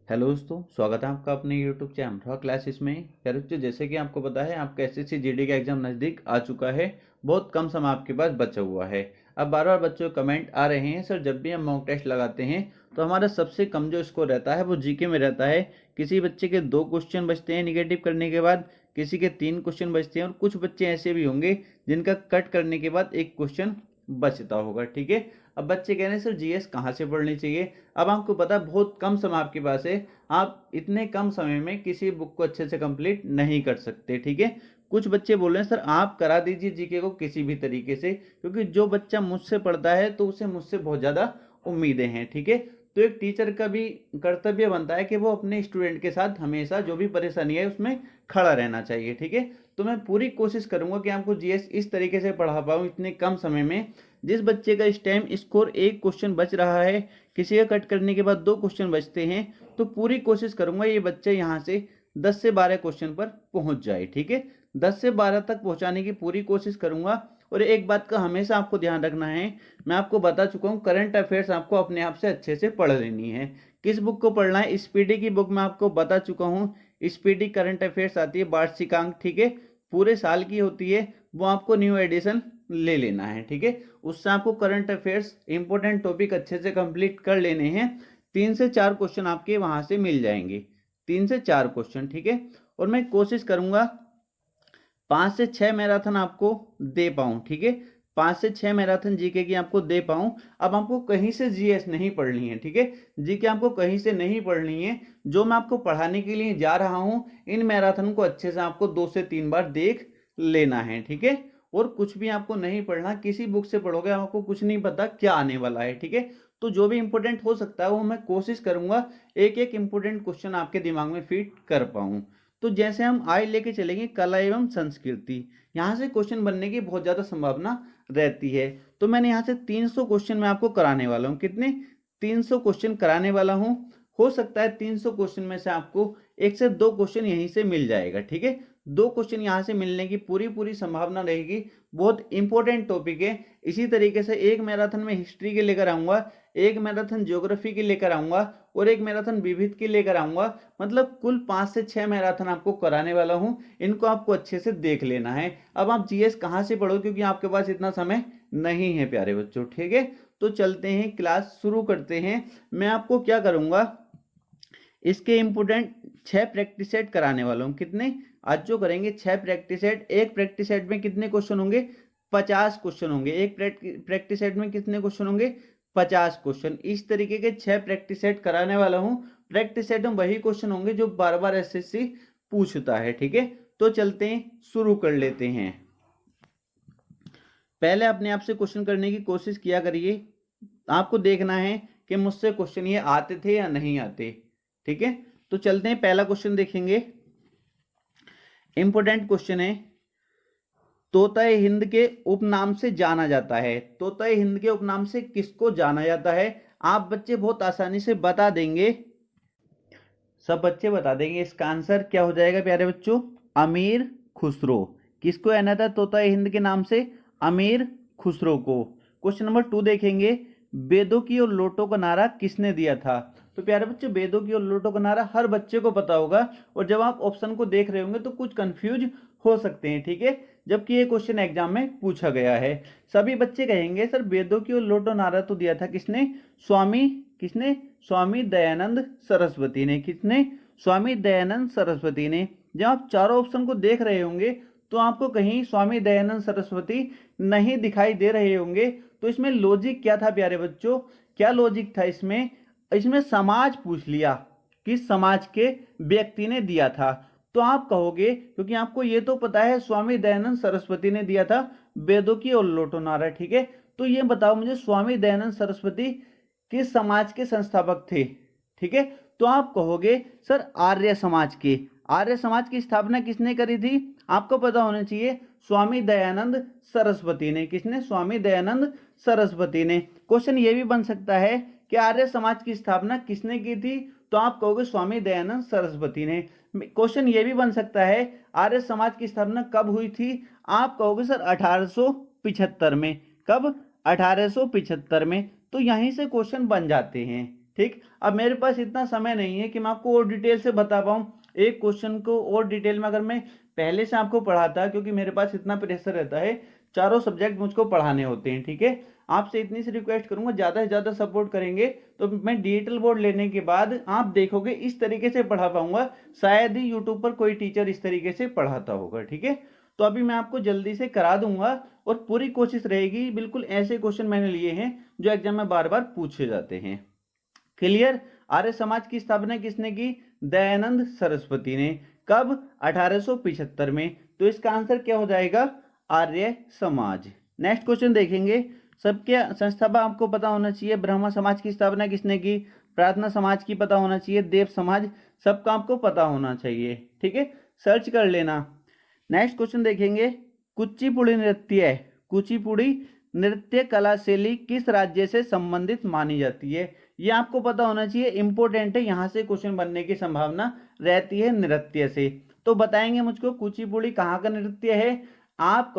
Hello दोस्तों, स्वागत है आपका अपने यूट्यूब चैनल अमरोहा क्लासेस में। यार बच्चों, जैसे कि आपको पता है आपका एसएससी जीडी का एग्जाम नज़दीक आ चुका है। बहुत कम समय आपके पास बचा हुआ है। अब बार बार बच्चों के कमेंट आ रहे हैं, सर जब भी हम मॉक टेस्ट लगाते हैं तो हमारा सबसे कम जो स्कोर रहता है वो जीके में रहता है। किसी बच्चे के 2 क्वेश्चन बचते हैं निगेटिव करने के बाद, किसी के 3 क्वेश्चन बचते हैं, और कुछ बच्चे ऐसे भी होंगे जिनका कट करने के बाद 1 क्वेश्चन बचता होगा। ठीक है। अब बच्चे कह रहे हैं सर जीएस कहाँ से पढ़नी चाहिए। अब आपको पता है बहुत कम समय आपके पास है, आप इतने कम समय में किसी बुक को अच्छे से कंप्लीट नहीं कर सकते। ठीक है। कुछ बच्चे बोल रहे हैं सर आप करा दीजिए जीके को किसी भी तरीके से, क्योंकि जो बच्चा मुझसे पढ़ता है तो उसे मुझसे बहुत ज़्यादा उम्मीदें हैं। ठीक है। तो एक टीचर का भी कर्तव्य बनता है कि वो अपने स्टूडेंट के साथ हमेशा जो भी परेशानी है उसमें खड़ा रहना चाहिए। ठीक है। तो मैं पूरी कोशिश करूंगा कि आपको जीएस इस तरीके से पढ़ा पाऊँ इतने कम समय में। जिस बच्चे का इस टाइम स्कोर 1 क्वेश्चन बच रहा है, किसी का कट करने के बाद 2 क्वेश्चन बचते हैं, तो पूरी कोशिश करूंगा ये बच्चे यहाँ से 10 से 12 क्वेश्चन पर पहुंच जाए। ठीक है। 10 से 12 तक पहुंचाने की पूरी कोशिश करूंगा। और एक बात का हमेशा आपको ध्यान रखना है, मैं आपको बता चुका हूँ करंट अफेयर्स आपको अपने आप से अच्छे से पढ़ लेनी है। किस बुक को पढ़ना है, स्पीडी की बुक मैं आपको बता चुका हूँ। स्पीडी करंट अफेयर्स आती है वार्षिकांक। ठीक है। पूरे साल की होती है, वो आपको न्यू एडिशन ले लेना है। ठीक है। उससे आपको करंट अफेयर्स इंपॉर्टेंट टॉपिक अच्छे से कंप्लीट कर लेने हैं। 3 से 4 क्वेश्चन आपके वहां से मिल जाएंगे। 3 से 4 क्वेश्चन। ठीक है। और मैं कोशिश करूंगा 5 से 6 मैराथन आपको दे पाऊं। ठीक है। 5 से 6 मैराथन जीके की आपको दे पाऊं। अब आपको कहीं से जीएस नहीं पढ़नी है। ठीक है। जीके आपको कहीं से नहीं पढ़नी है। जो मैं आपको पढ़ाने के लिए जा रहा हूं, इन मैराथन को अच्छे से आपको 2 से 3 बार देख लेना है। ठीक है। और कुछ भी आपको नहीं पढ़ना, किसी बुक से पढ़ोगे आपको कुछ नहीं पता क्या आने वाला है। ठीक है। तो जो भी इंपॉर्टेंट हो सकता है वो मैं कोशिश करूंगा एक एक इंपॉर्टेंट क्वेश्चन आपके दिमाग में फिट कर पाऊं। तो जैसे हम आय लेके चलेंगे कला एवं संस्कृति, यहाँ से क्वेश्चन बनने की बहुत ज्यादा संभावना रहती है। तो मैंने यहाँ से 300 क्वेश्चन मैं आपको कराने वाला हूँ। कितने? 300 क्वेश्चन कराने वाला हूँ। हो सकता है 300 क्वेश्चन में से आपको 1 से 2 क्वेश्चन यहीं से मिल जाएगा। ठीक है। 2 क्वेश्चन यहाँ से मिलने की पूरी पूरी संभावना रहेगी। बहुत इंपॉर्टेंट टॉपिक है। इसी तरीके से एक मैराथन में हिस्ट्री के लेकर आऊंगा, एक मैराथन ज्योग्राफी के लेकर आऊंगा, और एक मैराथन विविध के लेकर आऊंगा। मतलब कुल 5 से 6 मैराथन आपको कराने वाला हूं। इनको आपको अच्छे से देख लेना है। अब आप जीएस कहां से पढ़ो, क्योंकि आपके पास इतना समय नहीं है प्यारे बच्चों। ठीक है। तो चलते हैं, क्लास शुरू करते हैं। मैं आपको क्या करूंगा, इसके इंपोर्टेंट 6 प्रैक्टिस सेट कराने वाला हूँ। कितने? आज जो करेंगे 6 प्रैक्टिस सेट। एक प्रैक्टिस सेट में कितने क्वेश्चन होंगे? 50 क्वेश्चन होंगे। एक प्रैक्टिस सेट में कितने क्वेश्चन होंगे? 50 क्वेश्चन। इस तरीके के 6 प्रैक्टिस सेट कराने वाला हूँ। प्रैक्टिस सेट में वही क्वेश्चन होंगे जो बार बार एसएससी पूछता है। ठीक है। तो चलते हैं, शुरू कर लेते हैं। पहले अपने आप से क्वेश्चन करने की कोशिश किया करिए। आपको देखना है कि मुझसे क्वेश्चन ये आते थे या नहीं आते। ठीक है। तो चलते हैं, पहला क्वेश्चन देखेंगे। इंपोर्टेंट क्वेश्चन है, तोता हिंद के उपनाम से जाना जाता है। तोता हिंद के उपनाम से किसको जाना जाता है? आप बच्चे बहुत आसानी से बता देंगे, सब बच्चे बता देंगे। इसका आंसर क्या हो जाएगा प्यारे बच्चों? अमीर खुसरो। किसको आना था तोता हिंद के नाम से? अमीर खुसरो को। क्वेश्चन नंबर 2 देखेंगे, वेदों की और लोटों का नारा किसने दिया था? तो प्यारे बच्चों, वेदों की और लोटों का नारा हर बच्चे को पता होगा, और जब आप ऑप्शन को देख रहे होंगे तो कुछ कंफ्यूज हो सकते हैं। ठीक है। जबकि ये क्वेश्चन एग्जाम में पूछा गया है। सभी बच्चे कहेंगे सर वेदों की और लोटो नारा तो दिया था किसने? स्वामी, किसने? स्वामी दयानंद सरस्वती ने। किसने? स्वामी दयानंद सरस्वती ने। जब आप चारों ऑप्शन को देख रहे होंगे तो आपको कहीं स्वामी दयानंद सरस्वती नहीं दिखाई दे रहे होंगे। तो इसमें लॉजिक क्या था प्यारे बच्चों? क्या लॉजिक था इसमें? इसमें समाज पूछ लिया, किस समाज के व्यक्ति ने दिया था। तो आप कहोगे, क्योंकि आपको ये तो पता है स्वामी दयानंद सरस्वती ने दिया था वेदों की और लोटो नारा। ठीक है। तो ये बताओ मुझे, स्वामी दयानंद सरस्वती किस समाज के संस्थापक थे? ठीक है। तो आप कहोगे सर आर्य समाज के। आर्य समाज की स्थापना किसने करी थी? आपको पता होना चाहिए, स्वामी दयानंद सरस्वती ने। किसने? स्वामी दयानंद सरस्वती ने। क्वेश्चन ये भी बन सकता है कि आर्य समाज की स्थापना किसने की थी? तो आप कहोगे स्वामी दयानंद सरस्वती ने। क्वेश्चन ये भी बन सकता है आर्य समाज की स्थापना कब हुई थी? आप कहोगे सर 1875 में। कब? 1875 में। तो यहीं से क्वेश्चन बन जाते हैं। ठीक, अब मेरे पास इतना समय नहीं है कि मैं आपको और डिटेल से बता पाऊँ एक क्वेश्चन को और डिटेल में। अगर मैं पहले से आपको पढ़ाता, क्योंकि मेरे पास इतना प्रेशर रहता है, चारों सब्जेक्ट मुझको पढ़ाने होते हैं, ठीक है। आपसे इतनी सी रिक्वेस्ट करूंगा, ज़्यादा से ज़्यादा सपोर्ट करेंगे तो मैं डिजिटल बोर्ड लेने के बाद आप देखोगे इस तरीके से पढ़ा पाऊंगा, शायद ही यूट्यूब पर कोई टीचर इस तरीके से पढ़ाता होगा, ठीक है। तो अभी मैं आपको जल्दी से करा दूंगा और पूरी कोशिश रहेगी, बिल्कुल ऐसे क्वेश्चन मैंने लिए हैं जो एग्जाम में बार बार पूछे जाते हैं। क्लियर। आर्य समाज की स्थापना किसने की? दयानंद सरस्वती ने। कब? 1875 में। तो इसका आंसर क्या हो जाएगा? आर्य समाज। नेक्स्ट क्वेश्चन देखेंगे। सबके संस्थापक आपको पता होना चाहिए। ब्रह्मा समाज की स्थापना किसने की? प्रार्थना समाज की पता होना चाहिए। देव समाज, सबका आपको पता होना चाहिए, ठीक है, सर्च कर लेना। नेक्स्ट क्वेश्चन देखेंगे। कुचिपुड़ी नृत्य, कुचिपुड़ी नृत्य कला शैली किस राज्य से संबंधित मानी जाती है? ये आपको पता होना चाहिए, इंपॉर्टेंट है, यहां से क्वेश्चन बनने की संभावना रहती है नृत्य से। तो बताएंगे मुझको कुचिपुड़ी कहाँ का नृत्य है? आप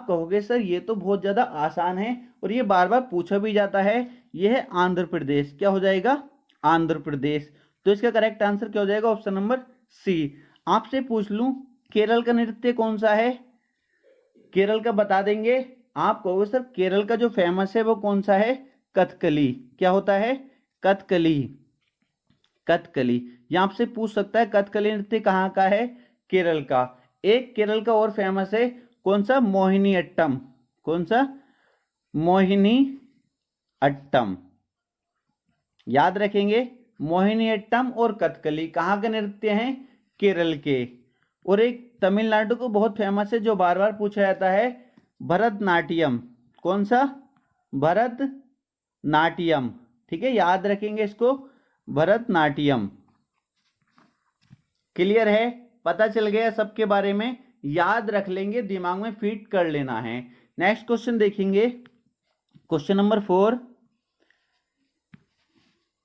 कहोगे सर ये तो बहुत ज्यादा आसान है और ये बार बार पूछा भी जाता है, यह है आंध्र प्रदेश। क्या हो जाएगा? आंध्र प्रदेश। तो इसका करेक्ट आंसर क्या हो जाएगा? Option number C. आपसे पूछ लूं केरल का नृत्य कौन सा है? केरल का बता देंगे? आप कहोगे सर केरल का जो फेमस है वो कौन सा है? कथकली। क्या होता है? कथकली। कथकली। ये आपसे पूछ सकता है कथकली नृत्य कहाँ का है? केरल का। एक केरल का और फेमस है, कौन सा? मोहिनी अट्टम। कौन सा? मोहिनी अट्टम। याद रखेंगे, मोहिनी अट्टम और कथकली कहाँ के नृत्य हैं? केरल के। और एक तमिलनाडु को बहुत फेमस है जो बार बार पूछा जाता है, भरतनाट्यम। कौन सा? भरतनाट्यम, ठीक है, याद रखेंगे इसको, भरतनाट्यम। क्लियर है? पता चल गया सबके बारे में, याद रख लेंगे, दिमाग में फिट कर लेना है। नेक्स्ट क्वेश्चन देखेंगे, क्वेश्चन नंबर 4।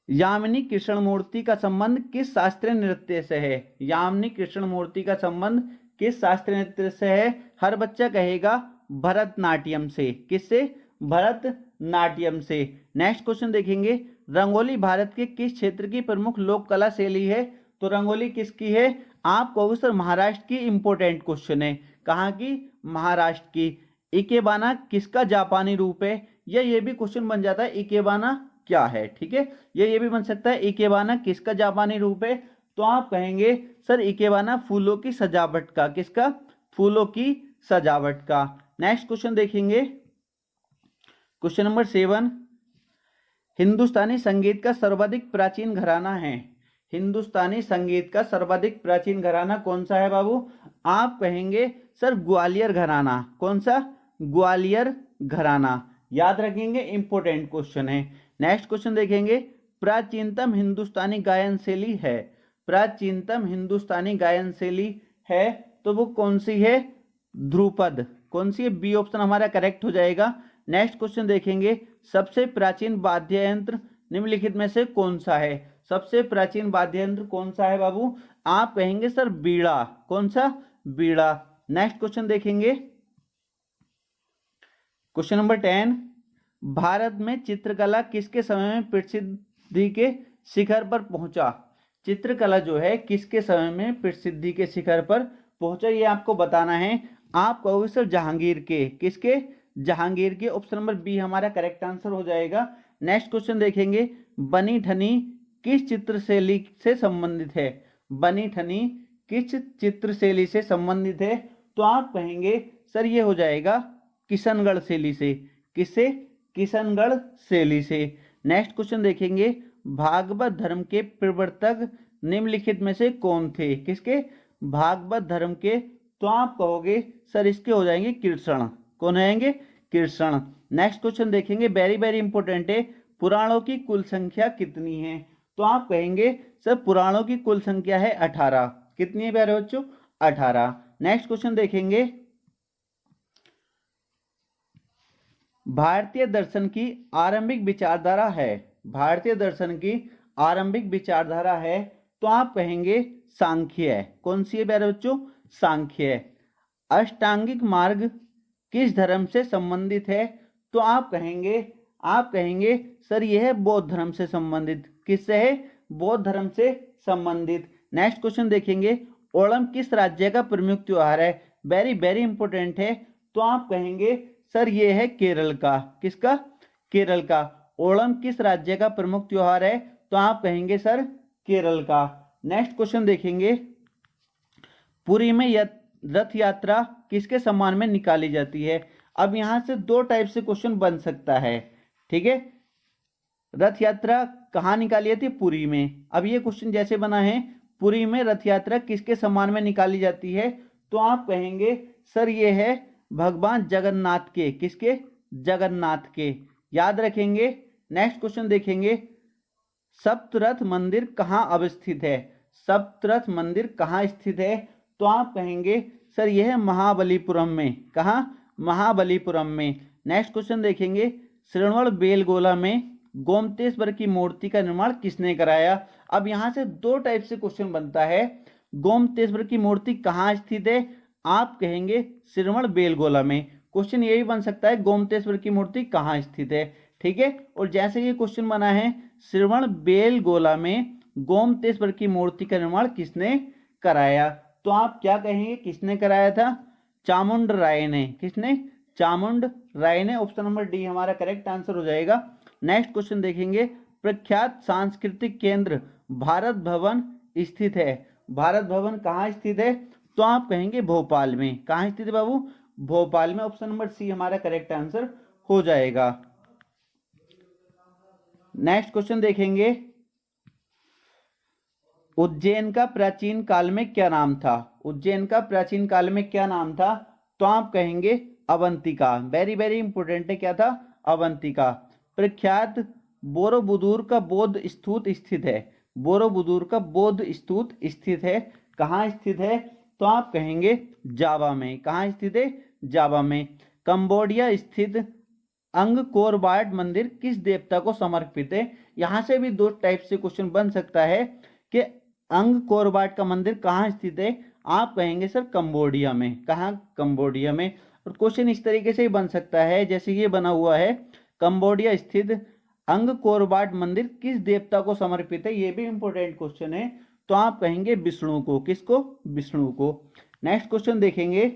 यामिनी कृष्णमूर्ति का संबंध किस शास्त्रीय नृत्य से है? यामिनी कृष्णमूर्ति का संबंध किस शास्त्रीय नृत्य से है? हर बच्चा कहेगा भरतनाट्यम से। किससे? भरतनाट्यम से। नेक्स्ट क्वेश्चन देखेंगे। रंगोली भारत के किस क्षेत्र की प्रमुख लोक कला शैली है? तो रंगोली किसकी है? आप कहोगे सर महाराष्ट्र की। इंपोर्टेंट क्वेश्चन है, कहाँ की? महाराष्ट्र की। इकेबाना किसका जापानी रूप है? या ये भी क्वेश्चन बन जाता है इकेबाना क्या है, ठीक है। ये भी बन सकता है इकेबाना किसका जापानी रूप है? तो आप कहेंगे सर इकेबाना फूलों की सजावट का। किसका? फूलों की सजावट का। नेक्स्ट क्वेश्चन देखेंगे, क्वेश्चन नंबर 7। हिंदुस्तानी संगीत का सर्वाधिक प्राचीन घराना है। हिंदुस्तानी संगीत का सर्वाधिक प्राचीन घराना कौन सा है बाबू? आप कहेंगे सर ग्वालियर घराना। कौन सा? ग्वालियर घराना। याद रखेंगे, इंपॉर्टेंट क्वेश्चन है। नेक्स्ट क्वेश्चन देखेंगे। प्राचीनतम हिंदुस्तानी गायन शैली है। प्राचीनतम हिंदुस्तानी गायन शैली है तो वो कौन सी है? ध्रुपद। कौन सी है? बी ऑप्शन हमारा करेक्ट हो जाएगा। नेक्स्ट क्वेश्चन देखेंगे। सबसे प्राचीन वाद्य यंत्र निम्नलिखित में से कौन सा है? सबसे प्राचीन वाद्य यंत्र कौन सा है बाबू? आप कहेंगे सर बीड़ा। कौन सा? बीड़ा। नेक्स्ट क्वेश्चन देखेंगे, क्वेश्चन नंबर 10। भारत में चित्रकला किसके समय में प्रसिद्धि के शिखर पर पहुंचा? चित्रकला जो है किसके समय में प्रसिद्धि के शिखर पर पहुंचा, ये आपको बताना है। आप कहोगे सर जहांगीर के। किसके? जहांगीर के। ऑप्शन नंबर बी हमारा करेक्ट आंसर हो जाएगा। नेक्स्ट क्वेश्चन देखेंगे। बनी ठनी किस चित्र शैली से संबंधित है? बनी ठनी किस चित्र शैली से संबंधित है? तो आप कहेंगे सर ये हो जाएगा किशनगढ़ शैली से। किससे? किशनगढ़ शैली से। नेक्स्ट क्वेश्चन देखेंगे। भागवत धर्म के प्रवर्तक निम्नलिखित में से कौन थे? किसके? भागवत धर्म के। तो आप कहोगे सर इसके हो जाएंगे कृष्ण। कौन आएंगे? कृष्ण। नेक्स्ट क्वेश्चन देखेंगे, वेरी वेरी इंपॉर्टेंट है। पुराणों की कुल संख्या कितनी है? तो आप कहेंगे सर पुराणों की कुल संख्या है 18। कितनी है प्यारे बच्चों? 18। नेक्स्ट क्वेश्चन देखेंगे। भारतीय दर्शन की आरंभिक विचारधारा है। भारतीय दर्शन की आरंभिक विचारधारा है तो आप कहेंगे सांख्य है। कौन सी है प्यारे बच्चों? सांख्य। अष्टांगिक मार्ग किस धर्म से संबंधित है? तो आप कहेंगे आप कहेंगे सर यह है बौद्ध धर्म से संबंधित। किससे है? बौद्ध धर्म से संबंधित। नेक्स्ट क्वेश्चन देखेंगे, ओणम किस राज्य का प्रमुख त्योहार है? वेरी वेरी इंपॉर्टेंट है। तो आप कहेंगे सर ये है केरल का। किसका? केरल का। ओणम किस राज्य का प्रमुख त्योहार है? तो आप कहेंगे सर केरल का। नेक्स्ट क्वेश्चन देखेंगे, पुरी में रथ यात्रा किसके सम्मान में निकाली जाती है? अब यहां से दो टाइप से क्वेश्चन बन सकता है। ठीक है, रथ यात्रा कहाँ निकाली जाती है? पुरी में। अब ये क्वेश्चन जैसे बना है, पुरी में रथ यात्रा किसके सम्मान में निकाली जाती है? तो आप कहेंगे सर ये है भगवान जगन्नाथ के। किसके? जगन्नाथ के। याद रखेंगे। नेक्स्ट क्वेश्चन देखेंगे, सप्तरथ मंदिर कहाँ अवस्थित है? सप्तरथ मंदिर कहाँ स्थित है? तो आप कहेंगे सर यह है महाबलीपुरम में। कहाँ? महाबलीपुरम में। नेक्स्ट क्वेश्चन देखेंगे, श्रवण बेलगोला में गोमतेश्वर की मूर्ति का निर्माण किसने कराया? अब यहां से दो टाइप से क्वेश्चन बनता है। गोमतेश्वर की मूर्ति कहाँ स्थित है? आप कहेंगे श्रवण बेलगोला में। क्वेश्चन ये भी बन सकता है गोमतेश्वर की मूर्ति कहाँ स्थित है। ठीक है, और जैसे ये क्वेश्चन बना है, श्रवण बेलगोला में गोमतेश्वर की मूर्ति का निर्माण किसने कराया? तो आप क्या कहेंगे किसने कराया था? चामुंड राय ने। किसने? चामुंड राय ने। ऑप्शन नंबर डी हमारा करेक्ट आंसर हो जाएगा। नेक्स्ट क्वेश्चन देखेंगे, प्रख्यात सांस्कृतिक केंद्र भारत भवन स्थित है। भारत भवन कहाँ स्थित है? तो आप कहेंगे भोपाल में। कहाँ स्थित है बाबू? भोपाल में। ऑप्शन नंबर सी हमारा करेक्ट आंसर हो जाएगा। नेक्स्ट क्वेश्चन देखेंगे, उज्जैन का प्राचीन काल में क्या नाम था? उज्जैन का प्राचीन काल में क्या नाम था? तो आप कहेंगे अवंतिका। वेरी वेरी इंपोर्टेंट है। क्या था? अवंतिका। प्रख्यात बोरोबुदूर का बौद्ध स्तूप स्थित है। बोरोबुदूर का बौद्ध स्तूप स्थित है। कहाँ स्थित है? तो आप कहेंगे जावा में। कहाँ स्थित है? जावा में। कंबोडिया स्थित अंगकोर वाट मंदिर किस देवता को समर्पित है? यहां से भी दो टाइप से क्वेश्चन बन सकता है कि अंगकोर वाट का मंदिर कहाँ स्थित है? आप कहेंगे सर कंबोडिया में। कहाँ? कंबोडिया में। और क्वेश्चन इस तरीके से ही बन सकता है जैसे ये बना हुआ है, कंबोडिया स्थित अंगकोर वाट मंदिर किस देवता को समर्पित है? ये भी इंपॉर्टेंट क्वेश्चन है। तो आप कहेंगे विष्णु को। किसको? विष्णु को। नेक्स्ट क्वेश्चन देखेंगे,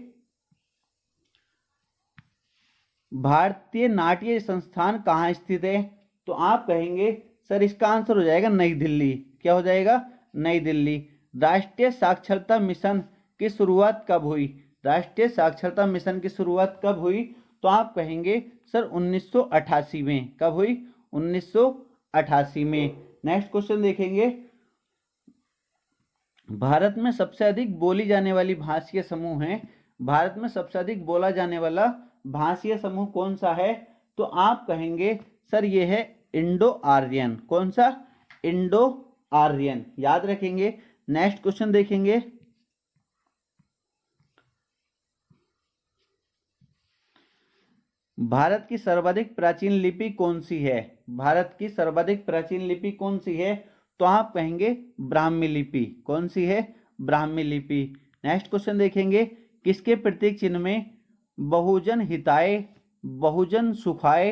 भारतीय नाट्य संस्थान कहाँ स्थित है? तो आप कहेंगे सर इसका आंसर हो जाएगा नई दिल्ली। क्या हो जाएगा? नई दिल्ली। राष्ट्रीय साक्षरता मिशन की शुरुआत कब हुई? राष्ट्रीय साक्षरता मिशन की शुरुआत कब हुई? तो आप कहेंगे सर 1988 में। कब हुई? 1988 में। नेक्स्ट क्वेश्चन देखेंगे, भारत में सबसे अधिक बोली जाने वाली भाषीय समूह है। भारत में सबसे अधिक बोला जाने वाला भाषीय समूह कौन सा है? तो आप कहेंगे सर ये है इंडो आर्यन। कौन सा? Indo Aryan. याद रखेंगे। नेक्स्ट क्वेश्चन देखेंगे, भारत की सर्वाधिक प्राचीन लिपि कौन सी है? भारत की सर्वाधिक प्राचीन लिपि कौन सी है? तो आप कहेंगे ब्राह्मी लिपि। कौन सी है? ब्राह्मी लिपि। नेक्स्ट क्वेश्चन देखेंगे, किसके प्रतीक चिन्ह में बहुजन हिताय बहुजन सुखाय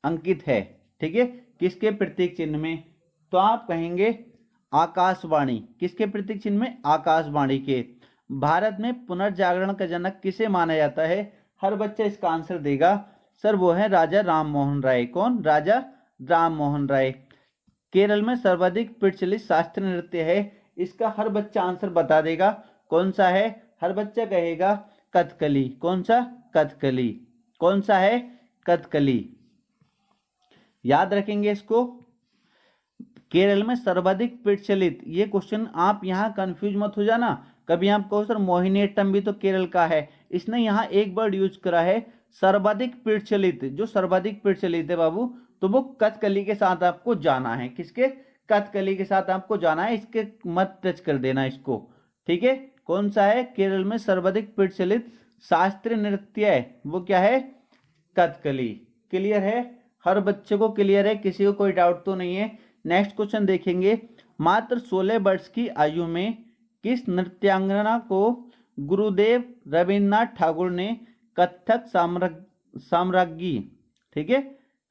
अंकित है? ठीक है, किसके प्रतीक चिन्ह में? तो आप कहेंगे आकाशवाणी। किसके प्रतीक चिन्ह में? आकाशवाणी के। भारत में पुनर्जागरण का जनक किसे माना जाता है? हर बच्चा इसका आंसर देगा सर वो है राजा राम मोहन राय। कौन? राजा राम मोहन राय। केरल में सर्वाधिक प्रचलित शास्त्रीय नृत्य है। इसका हर बच्चा आंसर बता देगा। कौन सा है? हर बच्चा कहेगा कथकली। कौन सा? कथकली। कौन सा है? कथकली। याद रखेंगे इसको। केरल में सर्वाधिक प्रचलित, ये क्वेश्चन आप यहाँ कंफ्यूज मत हो जाना। कभी आप कहो सर मोहिनीअट्टम भी तो केरल का है, इसने यहाँ एक वर्ड यूज करा है सर्वाधिक प्रचलित। जो सर्वाधिक प्रचलित है बाबू, तो वो कथकली के साथ आपको जाना है। किसके? कथकली के साथ आपको जाना है। इसके मत टच कर देना इसको। ठीक है, कौन सा है? केरल में सर्वाधिक प्रचलित शास्त्रीय नृत्य है वो क्या है? कथकली। क्लियर है? हर बच्चे को क्लियर है, किसी को कोई डाउट तो नहीं है। नेक्स्ट क्वेश्चन देखेंगे, मात्र 16 वर्ष की आयु में किस नृत्यांगना को गुरुदेव रविन्द्रनाथ ठाकुर ने कथक साम्राज्ञी, ठीक है,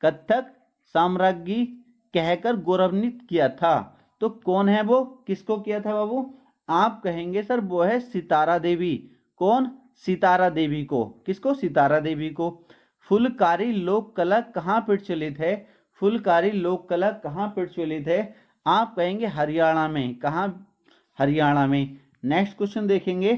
कथक साम्राज्ञी कहकर गौरवान्वित किया था। तो कौन है वो, किसको किया था बाबू? आप कहेंगे सर वो है सितारा देवी। कौन? सितारा देवी को। किसको? सितारा देवी को। फुलकारी लोक कला कहाँ प्रचलित है? फुलकारी लोक कला कहाँ प्रचलित है? आप कहेंगे हरियाणा में। कहाँ? हरियाणा में। नेक्स्ट क्वेश्चन देखेंगे,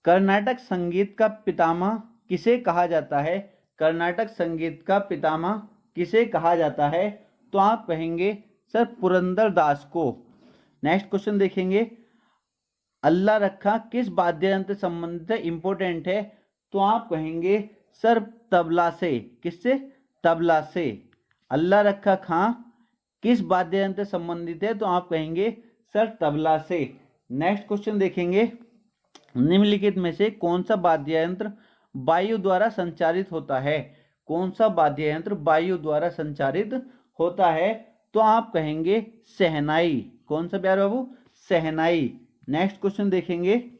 कर्नाटक संगीत का पितामह किसे कहा जाता है? कर्नाटक संगीत का पितामह किसे कहा जाता है? तो आप कहेंगे सर पुरंदर दास को। नेक्स्ट क्वेश्चन देखेंगे, अल्लाह रखा किस वाद्य यंत्र संबंधित है? इंपॉर्टेंट है। तो आप कहेंगे सर तबला से। किससे? तबला से। अल्लाह रखा खां किस वाद्य यंत्र संबंधित है? तो आप कहेंगे सर तबला से। नेक्स्ट क्वेश्चन देखेंगे, निम्नलिखित में से कौन सा वाद्य यंत्र वायु द्वारा संचालित होता है? कौन सा वाद्य यंत्र वायु द्वारा संचालित होता है? तो आप कहेंगे शहनाई। कौन सा प्यारे बाबू? शहनाई। नेक्स्ट क्वेश्चन देखेंगे,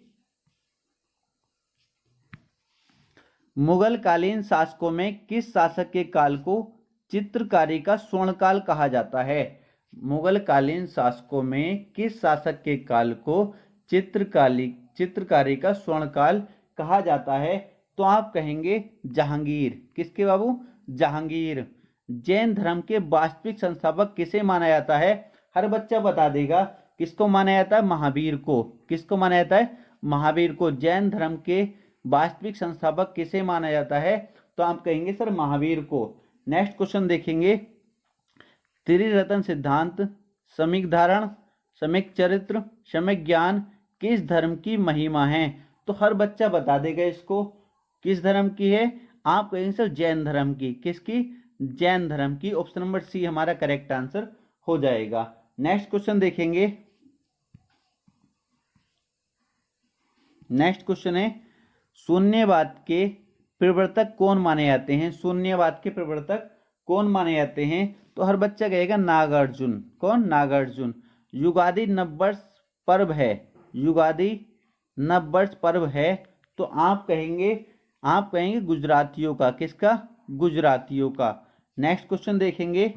मुगल कालीन शासकों में किस शासक के काल को चित्रकारी का स्वर्णकाल कहा जाता है? मुगल कालीन शासकों में किस शासक के काल को चित्रकारी का स्वर्णकाल कहा जाता है? तो आप कहेंगे जहांगीर। किसके बाबू? जहांगीर। जैन धर्म के वास्तविक संस्थापक किसे माना जाता है? हर बच्चा बता देगा। किसको माना जाता है? महावीर को। किसको माना जाता है? महावीर को। जैन धर्म के वास्तविक संस्थापक किसे माना जाता है? तो आप कहेंगे सर महावीर को। नेक्स्ट क्वेश्चन देखेंगे, त्रिरत्न सिद्धांत, सम्यक धारण, सम्यक चरित्र, सम्यक ज्ञान किस धर्म की महिमा है? तो हर बच्चा बता देगा इसको। किस धर्म की है? आप कहेंगे सर जैन धर्म की। किसकी? जैन धर्म की। ऑप्शन नंबर सी हमारा करेक्ट आंसर हो जाएगा। नेक्स्ट क्वेश्चन देखेंगे, नेक्स्ट क्वेश्चन है, शून्यवाद के प्रवर्तक कौन माने जाते हैं? शून्यवाद के प्रवर्तक कौन माने जाते हैं? तो हर बच्चा कहेगा नागार्जुन। कौन? नागार्जुन। युगादि नववर्ष पर्व है। युगादि नववर्ष पर्व है। तो आप कहेंगे गुजरातियों का। किसका? गुजरातियों का। नेक्स्ट क्वेश्चन देखेंगे,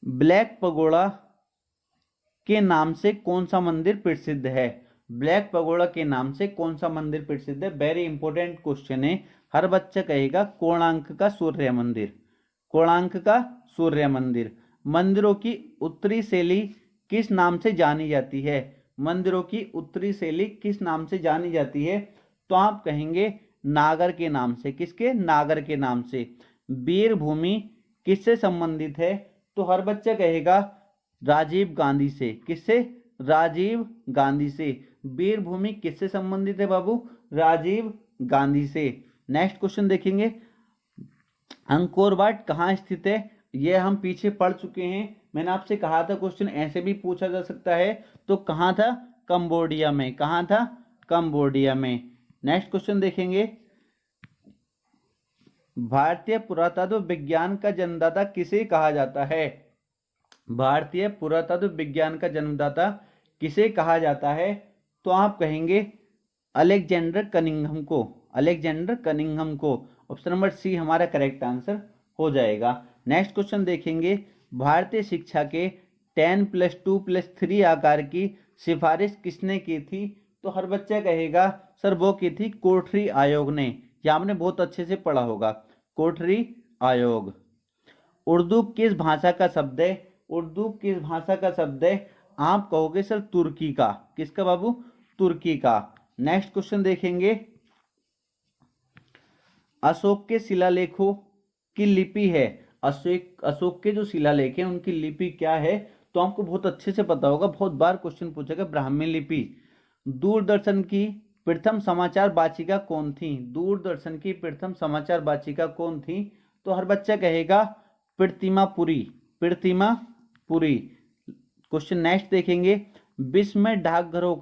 ब्लैक पगोड़ा के नाम से कौन सा मंदिर प्रसिद्ध है? ब्लैक पगोड़ा के नाम से कौन सा मंदिर प्रसिद्ध है? वेरी इंपॉर्टेंट क्वेश्चन है। हर बच्चा कहेगा कोणार्क का सूर्य मंदिर। कोणार्क का सूर्य मंदिर। मंदिरों की उत्तरी शैली किस नाम से जानी जाती है? मंदिरों की उत्तरी शैली किस नाम से जानी जाती है? तो आप कहेंगे नागर के नाम से। किसके? नागर के नाम से। वीर भूमि किससे संबंधित है? तो हर बच्चा कहेगा राजीव गांधी से। किससे? राजीव गांधी से। वीर भूमि किससे संबंधित है बाबू? राजीव गांधी से। नेक्स्ट क्वेश्चन देखेंगे, अंकोर वाट कहाँ स्थित है? यह हम पीछे पढ़ चुके हैं। मैंने आपसे कहा था क्वेश्चन ऐसे भी पूछा जा सकता है। तो कहाँ था? कंबोडिया में। कहाँ था? कंबोडिया में। नेक्स्ट क्वेश्चन देखेंगे, भारतीय पुरातत्व विज्ञान का जन्मदाता किसे कहा जाता है? भारतीय पुरातत्व विज्ञान का जन्मदाता किसे कहा जाता है? तो आप कहेंगे अलेक्जेंडर कनिंघम को। अलेक्जेंडर कनिंघम को। ऑप्शन नंबर सी हमारा करेक्ट आंसर हो जाएगा। नेक्स्ट क्वेश्चन देखेंगे, भारतीय शिक्षा के 10+2+3 आकार की सिफारिश किसने की थी? तो हर बच्चा कहेगा सर वो की थी कोठरी आयोग ने। यह आपने बहुत अच्छे से पढ़ा होगा, कोठरी आयोग। उर्दू किस भाषा का शब्द है? उर्दू किस भाषा का शब्द है? आप कहोगे सर तुर्की का। किसका बाबू? तुर्की का। नेक्स्ट क्वेश्चन देखेंगे, अशोक के शिलालेखों की लिपि है। अशोक के जो शिलालेख हैं उनकी लिपि क्या है? तो आपको बहुत अच्छे से पता होगा, बहुत बार क्वेश्चन पूछेगा, ब्राह्मी लिपि। दूरदर्शन की प्रथम समाचार वाचिका कौन थी? दूरदर्शन की प्रथम समाचार वाचिका कौन थी? तो हर बच्चा कहेगा प्रतिमापुरी। प्रतिमापुरी। क्वेश्चन नेक्स्ट देखेंगे, विश्व में डाकघरों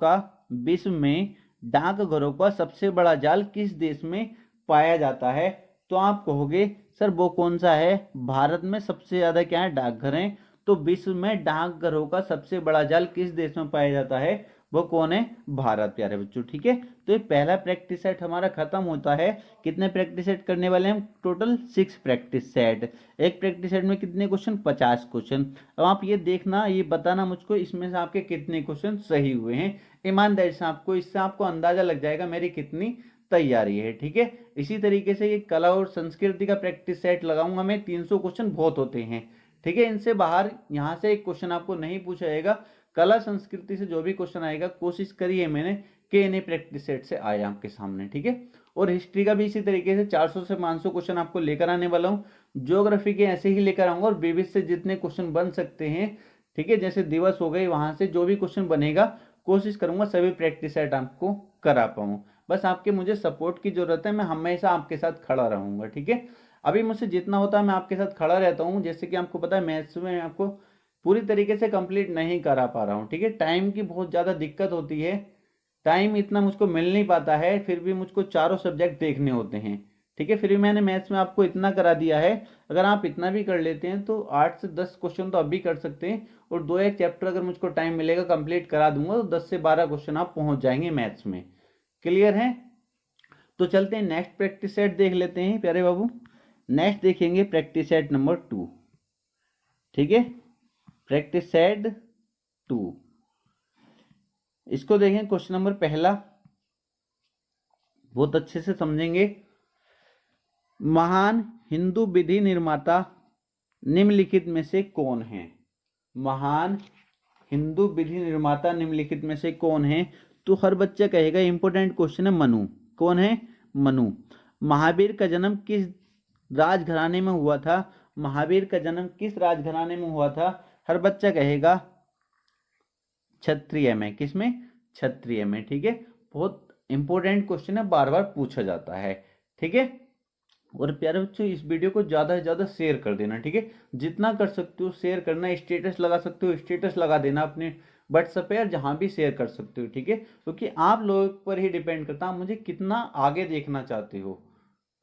का सबसे बड़ा जाल किस देश में पाया जाता है? तो आप कहोगे सर वो कौन सा है? भारत में सबसे ज्यादा क्या है? डाकघर हैं। तो विश्व में डाकघरों का सबसे बड़ा जाल किस देश में पाया जाता है? वो कौन है? भारत प्यारे बच्चों। ठीक है, तो ये पहला प्रैक्टिस सेट हमारा खत्म होता है। कितने प्रैक्टिस सेट करने वाले हैं? Total 6 practice set. एक प्रैक्टिस सेट में कितने क्वेश्चन? 50 क्वेश्चन। अब आप ये देखना, ये बताना मुझको इसमें से आपके कितने क्वेश्चन सही हुए हैं ईमानदारी से। आपको इससे आपको अंदाजा लग जाएगा मेरी कितनी तैयारी है। ठीक है, इसी तरीके से ये कला और संस्कृति का प्रैक्टिस सेट लगाऊंगा मैं। 300 क्वेश्चन बहुत होते हैं। ठीक है, इनसे बाहर यहाँ से एक क्वेश्चन आपको नहीं पूछा जाएगा। कला संस्कृति से जो भी क्वेश्चन आएगा कोशिश करी है मैंने कि इन्हें प्रैक्टिस सेट से आए आपके सामने। ठीक है, और हिस्ट्री का भी इसी तरीके से 400 से 500 क्वेश्चन आपको लेकर आने वाला हूँ। ज्योग्राफी के ऐसे ही लेकर आऊंगा, और विविध से जितने क्वेश्चन बन सकते हैं, ठीक है, जैसे दिवस हो गए, वहां से जो भी क्वेश्चन बनेगा कोशिश करूंगा सभी प्रैक्टिस सेट आपको करा पाऊँ। बस आपके मुझे सपोर्ट की जरूरत है, मैं हमेशा आपके साथ खड़ा रहूंगा। ठीक है, अभी मुझसे जितना होता है मैं आपके साथ खड़ा रहता हूँ। जैसे कि आपको पता है मैथ्स में आपको पूरी तरीके से कंप्लीट नहीं करा पा रहा हूँ। ठीक है, टाइम की बहुत ज़्यादा दिक्कत होती है, टाइम इतना मुझको मिल नहीं पाता है, फिर भी मुझको चारों सब्जेक्ट देखने होते हैं। ठीक है, फिर भी मैंने मैथ्स में आपको इतना करा दिया है। अगर आप इतना भी कर लेते हैं तो 8 से 10 क्वेश्चन तो अभी कर सकते हैं, और 2-1 चैप्टर अगर मुझको टाइम मिलेगा कंप्लीट करा दूंगा तो 10 से 12 क्वेश्चन आप पहुंच जाएंगे मैथ्स में। क्लियर है? तो चलते हैं नेक्स्ट प्रैक्टिस सेट देख लेते हैं प्यारे बाबू। नेक्स्ट देखेंगे प्रैक्टिस सेट नंबर 2। ठीक है, प्रैक्टिस सेट 2, इसको देखें। क्वेश्चन नंबर पहला बहुत अच्छे से समझेंगे। महान हिंदू विधि निर्माता निम्नलिखित में से कौन है? महान हिंदू विधि निर्माता निम्नलिखित में से कौन है? तो हर बच्चा कहेगा इंपॉर्टेंट क्वेश्चन है, मनु। कौन है? मनु। महावीर का जन्म किस राजघराने में हुआ था? महावीर का जन्म किस राजघराने में हुआ था? हर बच्चा कहेगा क्षत्रिय में। किसमें? क्षत्रिय में। ठीक है, बहुत इंपॉर्टेंट क्वेश्चन है, बार बार पूछा जाता है। ठीक है, और प्यारे बच्चों इस वीडियो को ज़्यादा से ज़्यादा शेयर कर देना। ठीक है, जितना कर सकते हो शेयर करना। स्टेटस लगा सकते हो, स्टेटस लगा देना अपने व्हाट्सएप पे, या जहाँ भी शेयर कर सकते हो। ठीक है, क्योंकि आप लोगों पर ही डिपेंड करता है मुझे कितना आगे देखना चाहते हो।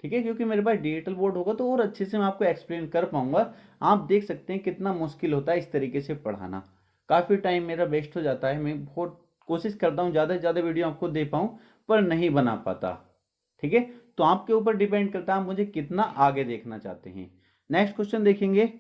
ठीक है, क्योंकि मेरे पास डिजिटल बोर्ड होगा तो और अच्छे से मैं आपको एक्सप्लेन कर पाऊंगा। आप देख सकते हैं कितना मुश्किल होता है इस तरीके से पढ़ाना। काफ़ी टाइम मेरा वेस्ट हो जाता है। मैं बहुत कोशिश करता हूँ ज़्यादा से ज़्यादा वीडियो आपको दे पाऊँ, पर नहीं बना पाता। ठीक है, तो आपके ऊपर डिपेंड करता है मुझे कितना आगे देखना चाहते हैं। नेक्स्ट क्वेश्चन देखेंगे।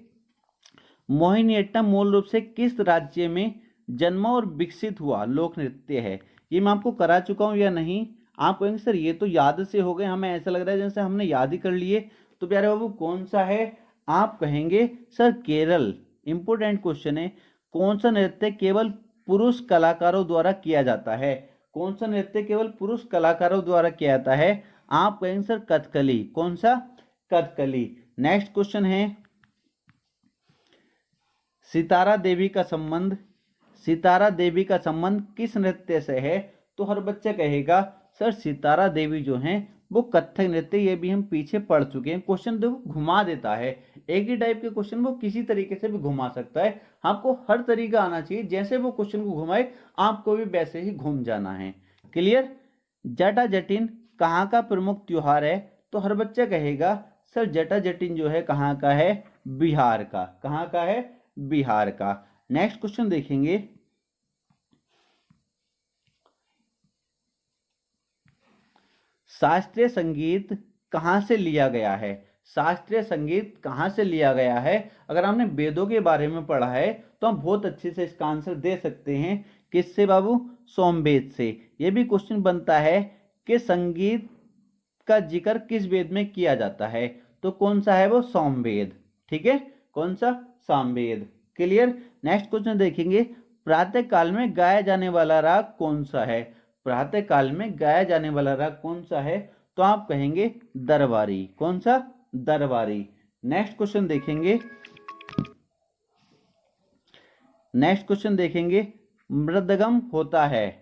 मोहिनीअट्टम मूल रूप से किस राज्य में जन्मा और विकसित हुआ लोक नृत्य है? ये मैं आपको करा चुका हूँ या नहीं? आप कहेंगे सर ये तो याद से हो गए, हमें ऐसा लग रहा है जैसे हमने याद ही कर लिए। तो प्यारे बाबू कौन सा है? आप कहेंगे सर केरल। इंपोर्टेंट क्वेश्चन है। कौन सा नृत्य केवल पुरुष कलाकारों द्वारा किया जाता है? कौन सा नृत्य केवल पुरुष कलाकारों द्वारा किया जाता है? आप कहेंगे सर कथकली। कौन सा? कथकली। नेक्स्ट क्वेश्चन है सितारा देवी का संबंध, सितारा देवी का संबंध किस नृत्य से है? तो हर बच्चा कहेगा सर सितारा देवी जो हैं वो कथक नृत्य। ये भी हम पीछे पढ़ चुके हैं। क्वेश्चन देखो घुमा देता है, एक ही टाइप के क्वेश्चन वो किसी तरीके से भी घुमा सकता है। आपको हर तरीका आना चाहिए, जैसे वो क्वेश्चन को घुमाए आपको भी वैसे ही घूम जाना है। क्लियर? जटा जटिन कहाँ का प्रमुख त्योहार है? तो हर बच्चा कहेगा सर जटा जटिन जो है कहाँ का है? बिहार का। कहाँ का है? बिहार का। नेक्स्ट क्वेश्चन देखेंगे। शास्त्रीय संगीत कहाँ से लिया गया है? शास्त्रीय संगीत कहाँ से लिया गया है? अगर आपने वेदों के बारे में पढ़ा है तो हम बहुत अच्छे से इसका आंसर दे सकते हैं। किससे बाबू? सोमवेद से। यह भी क्वेश्चन बनता है कि संगीत का जिक्र किस वेद में किया जाता है? तो कौन सा है वो? सोमवेद। ठीक है, कौन सा? सामवेद। क्लियर? नेक्स्ट क्वेश्चन देखेंगे। प्रातः काल में गाया जाने वाला राग कौन सा है? प्रातः काल में गाया जाने वाला राग कौन सा है? तो आप कहेंगे दरबारी। कौन सा? दरबारी। नेक्स्ट क्वेश्चन देखेंगे। नेक्स्ट क्वेश्चन देखेंगे। मृदगम होता है,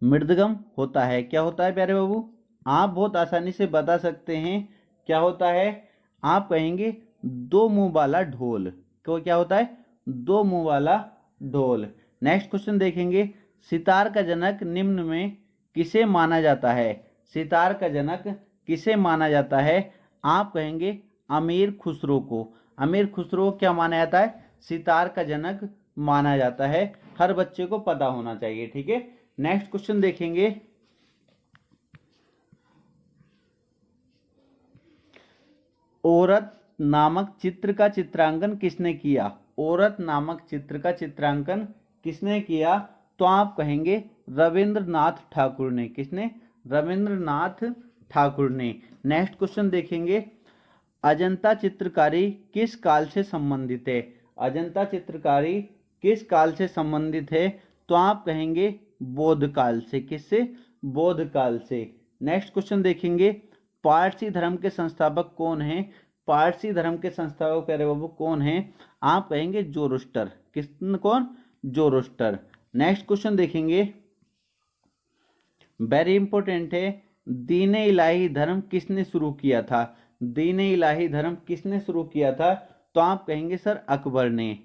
मृदगम होता है, क्या होता है प्यारे बाबू? आप बहुत आसानी से बता सकते हैं क्या होता है। आप कहेंगे दो मुंह वाला ढोल। तो क्या होता है? दो मुंह वाला ढोल। नेक्स्ट क्वेश्चन देखेंगे। सितार का जनक निम्न में किसे माना जाता है? सितार का जनक किसे माना जाता है? आप कहेंगे अमीर खुसरो को। अमीर खुसरो क्या माना जाता है? सितार का जनक माना जाता है। हर बच्चे को पता होना चाहिए, ठीक है। नेक्स्ट क्वेश्चन देखेंगे। औरत नामक चित्र का चित्रांकन किसने किया? औरत नामक चित्र का चित्रांकन किसने किया? तो आप कहेंगे रविंद्रनाथ ठाकुर ने। किसने? रविंद्रनाथ ठाकुर ने। नेक्स्ट क्वेश्चन देखेंगे। अजंता चित्रकारी किस काल से संबंधित है? अजंता चित्रकारी किस काल से संबंधित है? तो आप कहेंगे बौद्ध काल से। किससे? बौद्ध काल से। नेक्स्ट क्वेश्चन देखेंगे। पारसी धर्म के संस्थापक कौन हैं? पारसी धर्म के संस्थापक प्यारे बाबू कौन हैं? आप कहेंगे जोरोस्टर। कौन? जोरोस्टर। नेक्स्ट क्वेश्चन देखेंगे, वेरी इंपॉर्टेंट है। दीन इलाही धर्म किसने शुरू किया था? दीन इलाही धर्म किसने शुरू किया था? तो आप कहेंगे सर अकबर ने।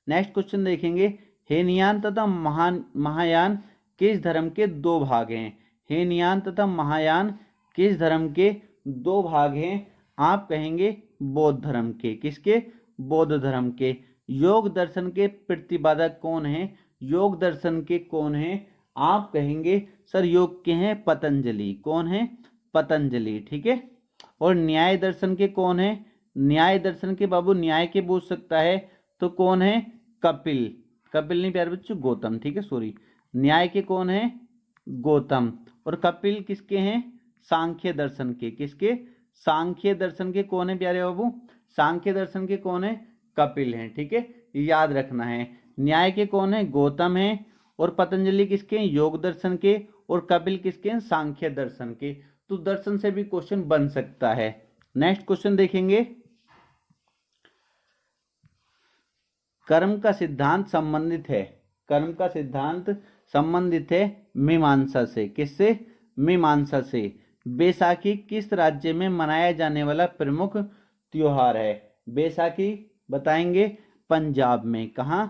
नेक्स्ट क्वेश्चन देखेंगे। हीनयान तथा महायान किस धर्म के दो भाग हैं? हीनयान तथा महायान किस धर्म के दो भाग हैं? आप कहेंगे बौद्ध धर्म के। किसके? बौद्ध धर्म के। योग दर्शन के प्रतिपादक कौन हैं? योग दर्शन के कौन हैं? आप कहेंगे सर योग के हैं पतंजलि। कौन है? पतंजलि, ठीक है। और न्याय दर्शन के कौन है? न्याय दर्शन के बाबू न्याय के पूछ सकता है तो कौन है? कपिल। कपिल नहीं प्यारे बच्चों, गौतम, ठीक है, सॉरी। न्याय के कौन है? गौतम। और कपिल किसके हैं? सांख्य दर्शन के। किसके? सांख्य दर्शन के कौन है प्यारे बाबू? सांख्य दर्शन के कौन है? कपिल हैं, ठीक है, याद रखना है। न्याय के कौन है? गौतम है। और पतंजलि किसके हैं? योग दर्शन के। और कपिल किसके हैं? सांख्य दर्शन के। तो दर्शन से भी क्वेश्चन बन सकता है। नेक्स्ट क्वेश्चन देखेंगे। कर्म का सिद्धांत संबंधित है। कर्म का सिद्धांत संबंधित है मीमांसा से। किससे? मीमांसा से। बैसाखी किस राज्य में मनाया जाने वाला प्रमुख त्योहार है? बैसाखी बताएंगे पंजाब में। कहाँ?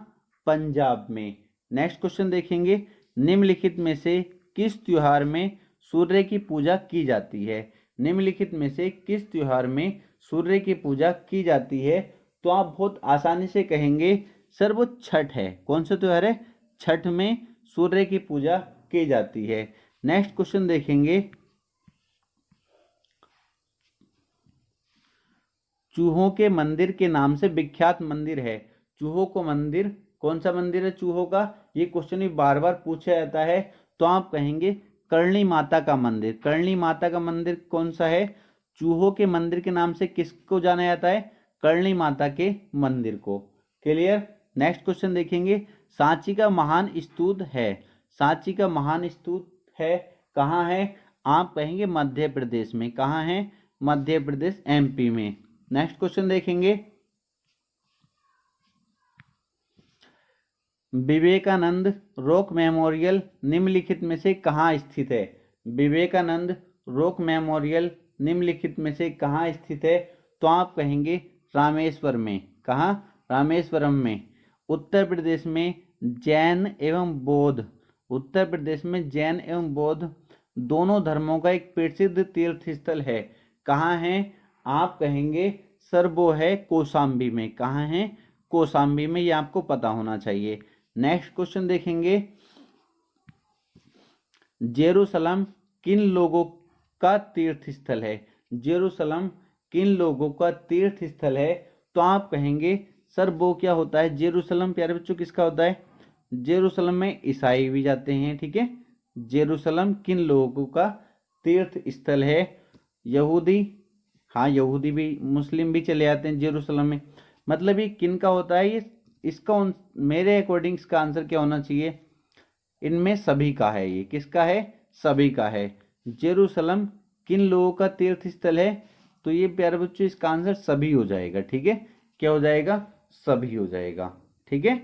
पंजाब में। नेक्स्ट क्वेश्चन देखेंगे। निम्नलिखित में से किस त्योहार में सूर्य की पूजा की जाती है? निम्नलिखित में से किस त्योहार में सूर्य की पूजा की जाती है? तो आप बहुत आसानी से कहेंगे सर वो छठ है। कौन सा त्योहार है? छठ में सूर्य की पूजा की जाती है। नेक्स्ट क्वेश्चन देखेंगे। चूहों के मंदिर के नाम से विख्यात मंदिर है। चूहों को मंदिर, कौन सा मंदिर है चूहों का? ये क्वेश्चन भी बार बार पूछा जाता है। तो आप कहेंगे करणी माता का मंदिर। करणी माता का मंदिर कौन सा है? चूहों के मंदिर के नाम से किसको जाना जाता है? करणी माता के मंदिर को। क्लियर? नेक्स्ट क्वेश्चन देखेंगे। सांची का महान स्तूप है। सांची का महान स्तूप है कहाँ है? आप कहेंगे मध्य प्रदेश में। कहाँ है? मध्य प्रदेश, एमपी में। नेक्स्ट क्वेश्चन देखेंगे। विवेकानंद रॉक मेमोरियल निम्नलिखित में से कहाँ स्थित है? विवेकानंद रॉक मेमोरियल निम्नलिखित में से कहाँ स्थित है? तो आप कहेंगे रामेश्वर में। कहाँ? रामेश्वरम में। उत्तर प्रदेश में जैन एवं बौद्ध, उत्तर प्रदेश में जैन एवं बौद्ध दोनों धर्मों का एक प्रसिद्ध तीर्थ स्थल है। कहाँ है? आप कहेंगे सर वो है कौशाम्बी में। कहाँ है? कौशाम्बी में। ये आपको पता होना चाहिए। नेक्स्ट क्वेश्चन देखेंगे। जेरूसलम किन लोगों का तीर्थ स्थल है? जेरूसलम किन लोगों का तीर्थ स्थल है? तो आप कहेंगे सर वो क्या होता है? जेरूसलम प्यारे बच्चों किसका होता है? जेरूसलम में ईसाई भी जाते हैं, ठीक है। जेरूसलम किन लोगों का तीर्थ स्थल है? यहूदी, हाँ यहूदी भी, मुस्लिम भी चले जाते हैं जेरूसलम में। मतलब ये किन का होता है? ये इसका मेरे अकॉर्डिंग इसका आंसर क्या होना चाहिए? इनमें सभी का है। ये किसका है? सभी का है। जेरूसलम किन लोगों का तीर्थ स्थल है? तो ये प्यारे बच्चों इसका आंसर सभी हो जाएगा, ठीक है। क्या हो जाएगा? सभी हो जाएगा, ठीक है,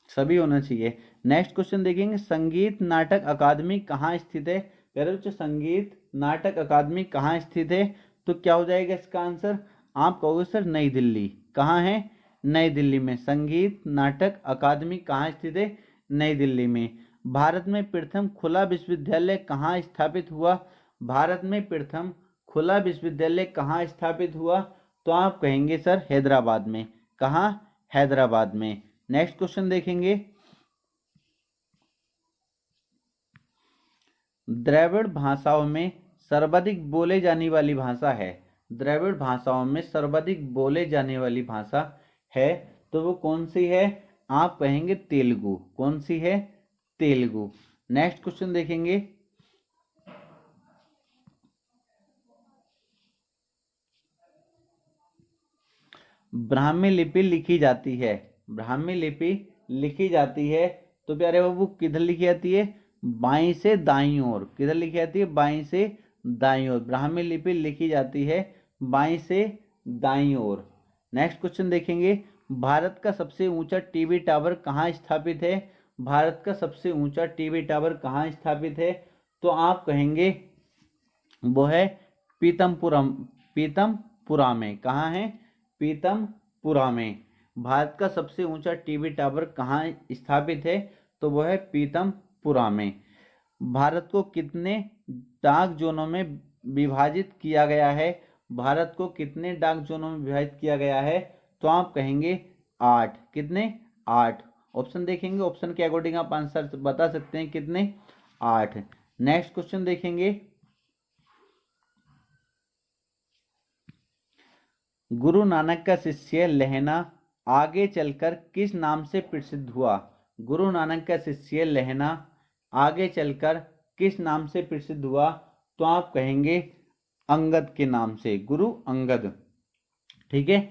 सभी होना चाहिए। नेक्स्ट क्वेश्चन देखेंगे। संगीत नाटक अकादमी कहाँ स्थित है? प्यारे बच्चों संगीत नाटक अकादमी कहाँ स्थित है? तो क्या हो जाएगा इसका आंसर? आप कहोगे सर नई दिल्ली। कहाँ है? नई दिल्ली में। संगीत नाटक अकादमी कहाँ स्थित है? नई दिल्ली में। भारत में प्रथम खुला विश्वविद्यालय कहाँ स्थापित हुआ? भारत में प्रथम खुला विश्वविद्यालय कहाँ स्थापित हुआ? तो आप कहेंगे सर हैदराबाद में। कहाँ? हैदराबाद में। नेक्स्ट क्वेश्चन देखेंगे, द्रविड़ भाषाओं में सर्वाधिक बोले जाने वाली भाषा है। द्रविड़ भाषाओं में सर्वाधिक बोले जाने वाली भाषा है तो वो कौन सी है? आप कहेंगे तेलुगु। कौन सी है? तेलुगु। नेक्स्ट क्वेश्चन देखेंगे, ब्राह्मी लिपि लिखी जाती है। ब्राह्मी लिपि लिखी जाती है तो प्यारे बाबू किधर लिखी जाती है? बाईं से दाईं ओर। किधर लिखी जाती है? बाईं से दाईं ओर। ब्राह्मी लिपि लिखी जाती है बाईं से दाईं ओर। नेक्स्ट क्वेश्चन देखेंगे, भारत का सबसे ऊंचा टीवी टावर कहाँ स्थापित है? भारत का सबसे ऊंचा टीवी टावर कहाँ स्थापित है? तो आप कहेंगे वो है पीतमपुरम। पीतमपुरा में। कहाँ है? पीतमपुरा में। भारत का सबसे ऊंचा टीवी टावर कहाँ स्थापित है? तो वो है पीतमपुरा में। भारत को कितने डाक जोनों में विभाजित किया गया है? भारत को कितने डाक जोनों में विभाजित किया गया है? तो आप कहेंगे 8। कितने? 8। ऑप्शन देखेंगे, ऑप्शन के अकॉर्डिंग आप आंसर बता सकते हैं कितने? 8। नेक्स्ट क्वेश्चन देखेंगे, गुरु नानक का शिष्य लहना आगे चलकर किस नाम से प्रसिद्ध हुआ? गुरु नानक का शिष्य लहना आगे चलकर किस नाम से प्रसिद्ध हुआ? तो आप कहेंगे अंगद के नाम से। गुरु अंगद। ठीक है।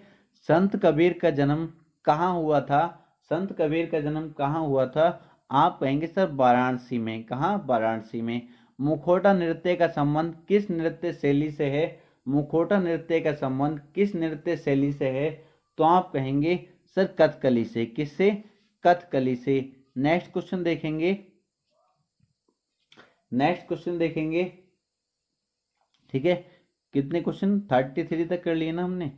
संत कबीर का जन्म कहाँ हुआ था? संत कबीर का जन्म कहाँ हुआ था? आप कहेंगे सर वाराणसी में। कहाँ? वाराणसी में। मुखौटा नृत्य का संबंध किस नृत्य शैली से है? मुखौटा नृत्य का संबंध किस नृत्य शैली से है? तो आप कहेंगे सर कथकली से। किससे? कथकली से। नेक्स्ट क्वेश्चन देखेंगे, नेक्स्ट क्वेश्चन देखेंगे। ठीक है, कितने क्वेश्चन? 33 तक कर लिए ना हमने।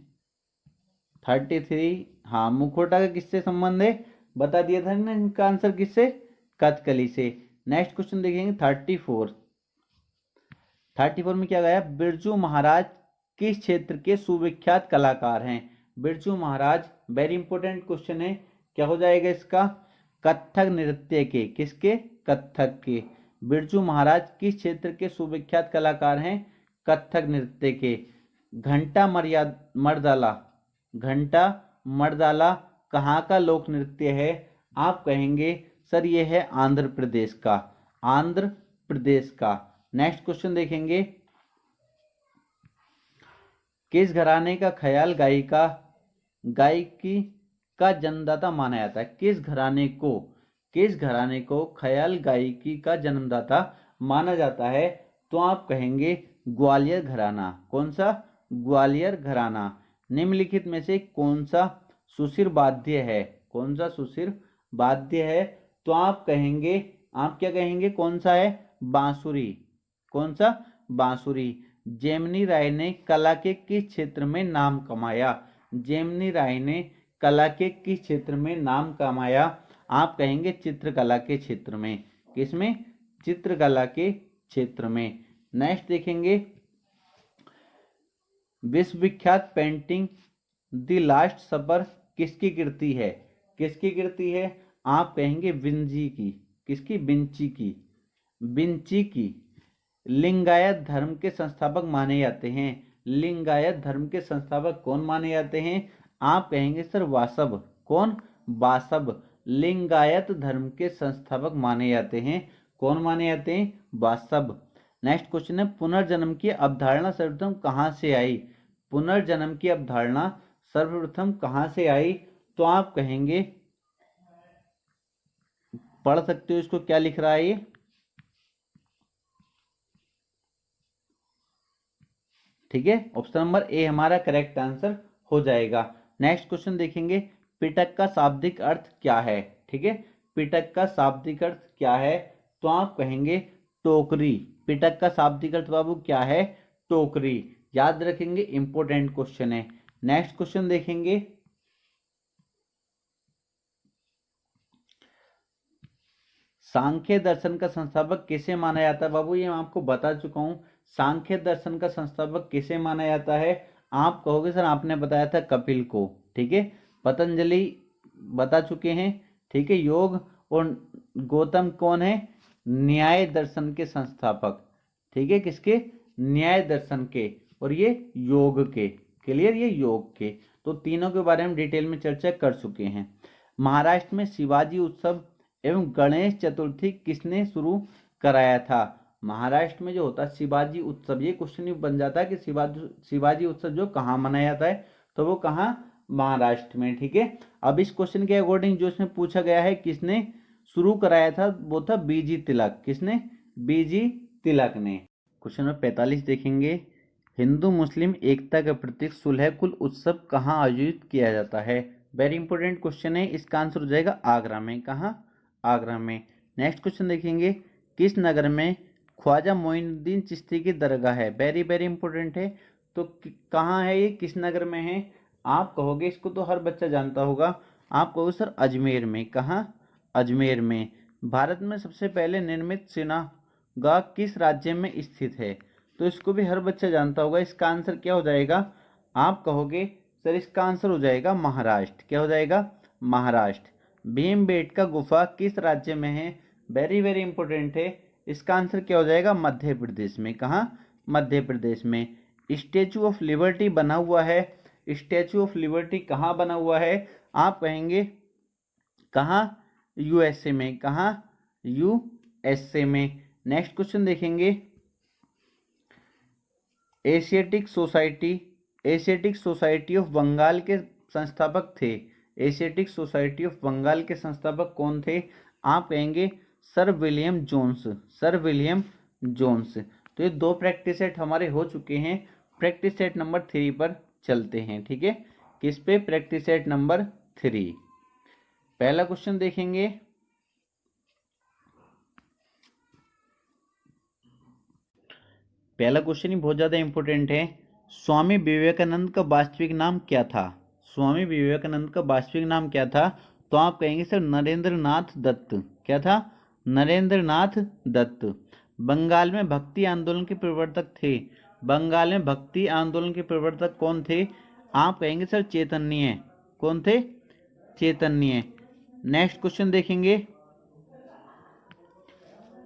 33। हाँ, मुखौटा का किससे संबंध है? बता दिया था ना इनका आंसर किससे? कथकली से। नेक्स्ट क्वेश्चन देखेंगे 34। 34 में क्या गया? बिरजू महाराज किस क्षेत्र के सुविख्यात कलाकार हैं? Birju Maharaj, very important question है। क्या हो जाएगा इसका? कथक नृत्य के। किसके? कथक के। बिरजू महाराज किस क्षेत्र के सुविख्यात कलाकार हैं? कथक नृत्य के। घंटा मर्दाला, घंटा मर्दाला कहाँ का लोक नृत्य है? आप कहेंगे सर ये है आंध्र प्रदेश का। आंध्र प्रदेश का। नेक्स्ट क्वेश्चन देखेंगे, किस घराने का ख्याल गायकी का जन्मदाता माना जाता है? किस घराने को ख्याल गायकी का जन्मदाता माना जाता है? तो आप कहेंगे ग्वालियर घराना। कौन सा? ग्वालियर घराना। निम्नलिखित में से कौन सा सुशिर वाद्य है? कौन सा सुशिर वाद्य है? तो आप कहेंगे, आप क्या कहेंगे? कौन सा है? बांसुरी। कौन सा? बांसुरी। जेमिनी राय ने कला के किस क्षेत्र में नाम कमाया? जेमिनी राय ने कला के किस क्षेत्र में नाम कमाया? आप कहेंगे चित्रकला के क्षेत्र में। किसमें? चित्रकला के क्षेत्र में। नेक्स्ट देखेंगे, विश्वविख्यात पेंटिंग द लास्ट सपर किसकी कृति है? किसकी कृति है? आप कहेंगे विंची की। किसकी? विंची की। विंची की। लिंगायत धर्म के संस्थापक माने जाते हैं। लिंगायत धर्म के संस्थापक कौन माने जाते हैं? आप कहेंगे सर वासव। कौन? वासव। लिंगायत धर्म के संस्थापक माने जाते हैं। कौन माने जाते हैं? वासव। नेक्स्ट क्वेश्चन है, पुनर्जन्म की अवधारणा सर्वप्रथम कहां से आई? पुनर्जन्म की अवधारणा सर्वप्रथम कहां से आई? तो आप कहेंगे, पढ़ सकते हो इसको, क्या लिख रहा है ये? ठीक है, ऑप्शन नंबर ए हमारा करेक्ट आंसर हो जाएगा। नेक्स्ट क्वेश्चन देखेंगे, पिटक का शाब्दिक अर्थ क्या है? ठीक है, पिटक का शाब्दिक अर्थ क्या है? तो आप कहेंगे टोकरी। पिटक का शाब्दिक अर्थ बाबू क्या है? टोकरी। याद रखेंगे, इंपॉर्टेंट क्वेश्चन है। नेक्स्ट क्वेश्चन देखेंगे, सांख्य दर्शन का संस्थापक किसे माना जाता है? बाबू ये मैं आपको बता चुका हूं। सांख्य दर्शन का संस्थापक किसे माना जाता है? आप कहोगे सर आपने बताया था कपिल को, ठीक है। पतंजलि बता चुके हैं, ठीक है। योग और गौतम कौन है? न्याय दर्शन के संस्थापक, ठीक है। किसके? न्याय दर्शन के, और ये योग के। क्लियर? ये योग के। तो तीनों के बारे में डिटेल में चर्चा कर चुके हैं। महाराष्ट्र में शिवाजी उत्सव एवं गणेश चतुर्थी किसने शुरू कराया था? महाराष्ट्र में जो होता है शिवाजी उत्सव, ये क्वेश्चन भी बन जाता है कि शिवाजी उत्सव जो कहाँ मनाया जाता है, तो वो कहाँ? महाराष्ट्र में, ठीक है। अब इस क्वेश्चन के अकॉर्डिंग जो इसमें पूछा गया है किसने शुरू कराया था, वो था बीजी तिलक। किसने? बीजी तिलक ने। क्वेश्चन नंबर 45 देखेंगे। हिंदू मुस्लिम एकता का प्रतीक सुलह कुल उत्सव कहाँ आयोजित किया जाता है? वेरी इंपॉर्टेंट क्वेश्चन है। इसका आंसर हो जाएगा आगरा में। कहाँ? आगरा में। नेक्स्ट क्वेश्चन देखेंगे। किस नगर में ख्वाजा मोइनुद्दीन चिश्ती की दरगाह है? वेरी वेरी इंपॉर्टेंट है। तो कहाँ है ये? किस नगर में है? आप कहोगे, इसको तो हर बच्चा जानता होगा, आप कहोगे सर अजमेर में। कहाँ? अजमेर में। भारत में सबसे पहले निर्मित सिनागाह किस राज्य में स्थित है? तो इसको भी हर बच्चा जानता होगा। इसका आंसर क्या हो जाएगा? आप कहोगे सर इसका आंसर हो जाएगा महाराष्ट्र। क्या हो जाएगा? महाराष्ट्र। भीमबेटका गुफा किस राज्य में है? वेरी वेरी इंपॉर्टेंट है। इसका आंसर क्या हो जाएगा? मध्य प्रदेश में। कहाँ? मध्य प्रदेश में। स्टैचू ऑफ लिबर्टी बना हुआ है। स्टैचू ऑफ लिबर्टी कहाँ बना हुआ है? आप कहेंगे कहाँ? यूएसए में। कहाँ? यूएसए में। नेक्स्ट क्वेश्चन देखेंगे। एशियाटिक सोसाइटी ऑफ बंगाल के संस्थापक थे। एशियाटिक सोसाइटी ऑफ बंगाल के संस्थापक कौन थे? आप कहेंगे sir William Jones. Sir William Jones. तो ये दो प्रैक्टिस सेट हमारे हो चुके हैं। प्रैक्टिस सेट नंबर 3 पर चलते हैं, ठीक है। किस पे? Practice set number 3। पहला क्वेश्चन देखेंगे। पहला क्वेश्चन ही बहुत ज्यादा इंपॉर्टेंट है। स्वामी विवेकानंद का वास्तविक नाम क्या था? स्वामी विवेकानंद का वास्तविक नाम क्या था? तो आप कहेंगे सर नरेंद्र नाथ दत्त। क्या था? नरेंद्र नाथ दत्त। बंगाल में भक्ति आंदोलन के प्रवर्तक थे। बंगाल में भक्ति आंदोलन के प्रवर्तक कौन थे? आप कहेंगे सर चैतन्य। कौन थे? चैतन्य। नेक्स्ट क्वेश्चन देखेंगे।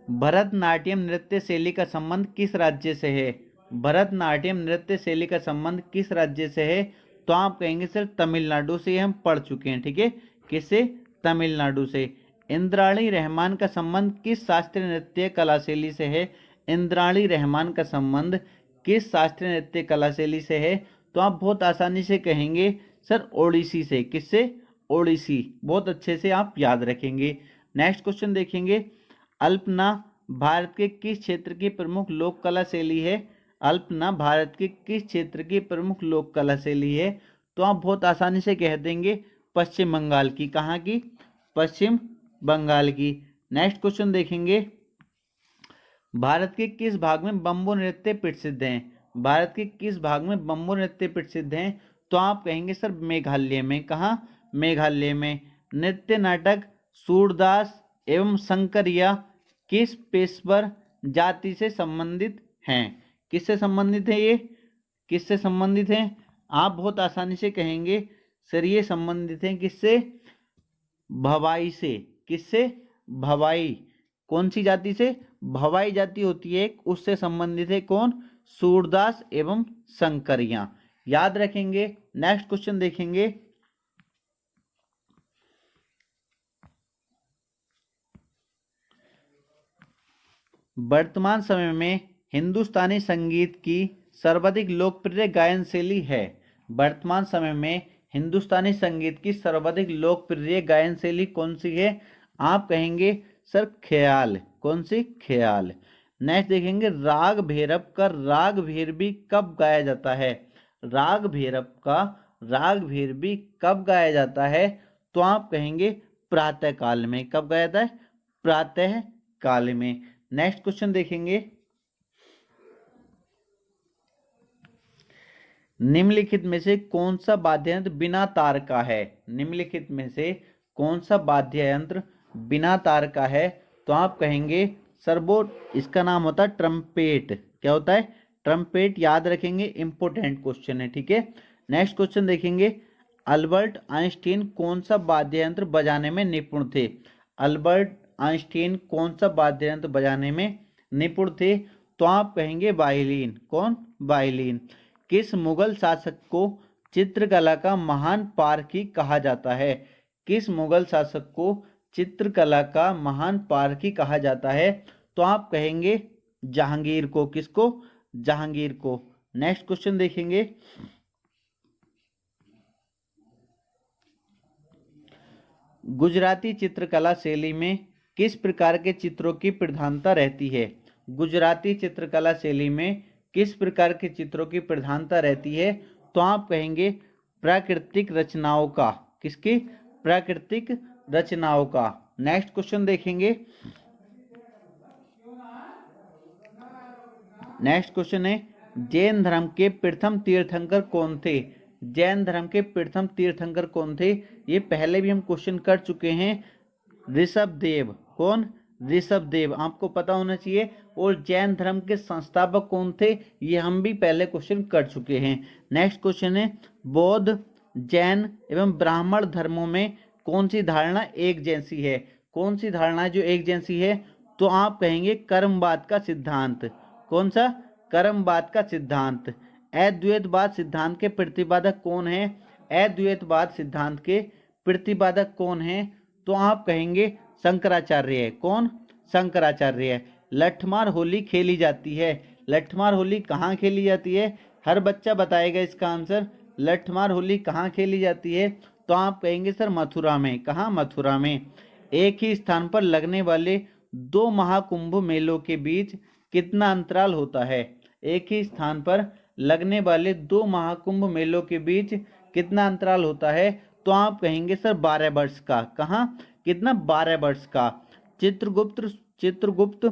भरतनाट्यम नृत्य शैली का संबंध किस राज्य से है? भरतनाट्यम नृत्य शैली का संबंध किस राज्य से है? तो आप कहेंगे सर तमिलनाडु से। हम पढ़ चुके हैं, ठीक है। किससे? तमिलनाडु से। इंद्राणी रहमान का संबंध किस शास्त्रीय नृत्य कला शैली से है? इंद्राणी रहमान का संबंध किस शास्त्रीय नृत्य कला शैली से है? तो आप बहुत आसानी से कहेंगे सर ओडिसी से। किससे? ओडिसी। बहुत अच्छे से आप याद रखेंगे। नेक्स्ट क्वेश्चन देखेंगे। अल्पना भारत के किस क्षेत्र की प्रमुख लोक कला शैली है? अल्पना भारत के किस क्षेत्र की प्रमुख लोक कला शैली है? तो आप बहुत आसानी से कह देंगे पश्चिम बंगाल की। कहाँ की? पश्चिम बंगाल की। नेक्स्ट क्वेश्चन देखेंगे। भारत के किस भाग में बम्बो नृत्य प्रसिद्ध हैं? भारत के किस भाग में बम्बो नृत्य प्रसिद्ध हैं? तो आप कहेंगे सर मेघालय में। कहाँ? मेघालय में। नृत्य नाटक सूरदास एवं शंकरिया किस पेशवर जाति से संबंधित हैं? किससे संबंधित है ये? किससे संबंधित है? आप बहुत आसानी से कहेंगे सर ये संबंधित हैं किससे? भवाई से। किससे? भवाई। कौन सी जाति से? भवाई जाति होती है एक, उससे संबंधित है कौन? सूरदास एवं शंकरिया। याद रखेंगे। नेक्स्ट क्वेश्चन देखेंगे। वर्तमान समय में हिंदुस्तानी संगीत की सर्वाधिक लोकप्रिय गायन शैली है। वर्तमान समय में हिंदुस्तानी संगीत की सर्वाधिक लोकप्रिय गायन शैली कौन सी है? आप कहेंगे सर ख्याल। कौन सी? ख्याल। नेक्स्ट देखेंगे। राग भैरव का राग भैरवी कब गाया जाता है? राग भैरव का राग भैरवी कब गाया जाता है? तो आप कहेंगे प्रातः काल में। कब गाया जाता है? प्रातः काल में। नेक्स्ट क्वेश्चन देखेंगे। निम्नलिखित में से कौन सा वाद्य यंत्र बिना तार का है? निम्नलिखित में से कौन सा वाद्य यंत्र बिना तार का है? तो आप कहेंगे सर वो इसका नाम होता है ट्रम्पेट। क्या होता है? ट्रम्पेट याद रखेंगे, इंपोर्टेंट क्वेश्चन है, ठीक है। नेक्स्ट क्वेश्चन देखेंगे, अल्बर्ट आइंस्टीन कौन सा वाद्य यंत्र बजाने में निपुण थे? अल्बर्ट आइंस्टीन कौन सा वाद्य यंत्र बजाने में निपुण थे? तो आप कहेंगे वायलिन। कौन? वायलिन। किस मुगल शासक को चित्रकला का महान पारखी कहा जाता है? किस मुगल शासक को चित्रकला का महान पारखी कहा जाता है? तो आप कहेंगे जहांगीर को। किसको? जहांगीर को। नेक्स्ट क्वेश्चन देखेंगे, गुजराती चित्रकला शैली में किस प्रकार के चित्रों की प्रधानता रहती है? गुजराती चित्रकला शैली में किस प्रकार के चित्रों की प्रधानता रहती है? तो आप कहेंगे प्राकृतिक रचनाओं का। किसकी? प्राकृतिक रचनाओं का। नेक्स्ट क्वेश्चन देखेंगे, नेक्स्ट क्वेश्चन है, जैन धर्म के प्रथम तीर्थंकर कौन थे? जैन धर्म के प्रथम तीर्थंकर कौन थे? ये पहले भी हम क्वेश्चन कर चुके हैं, ऋषभदेव। कौन? ऋषभदेव, आपको पता होना चाहिए। और जैन धर्म के संस्थापक कौन थे? ये हम भी पहले क्वेश्चन कर चुके हैं। नेक्स्ट क्वेश्चन है, बौद्ध, जैन एवं ब्राह्मण धर्मों में कौन सी धारणा एक जैसी है? कौन सी धारणा जो एक जैसी है? तो आप कहेंगे कर्मवाद का सिद्धांत। कौन सा? कर्मवाद का सिद्धांत। अद्वैतवाद सिद्धांत के प्रतिपादक कौन है? अद्वैतवाद सिद्धांत के प्रतिपादक कौन है? तो आप कहेंगे शंकराचार्य। कौन? शंकराचार्य। लठमार होली खेली जाती है। लठमार होली कहाँ खेली जाती है? हर बच्चा बताएगा इसका आंसर। लठमार होली कहाँ खेली जाती है? तो आप कहेंगे सर मथुरा में। कहाँ? मथुरा में। एक ही स्थान पर लगने वाले दो महाकुंभ मेलों के बीच कितना अंतराल होता है? एक ही स्थान पर लगने वाले दो महाकुंभ मेलों के बीच कितना अंतराल होता है? तो आप कहेंगे सर 12 वर्ष का। कहाँ? कितना? 12 वर्ष का। चित्रगुप्त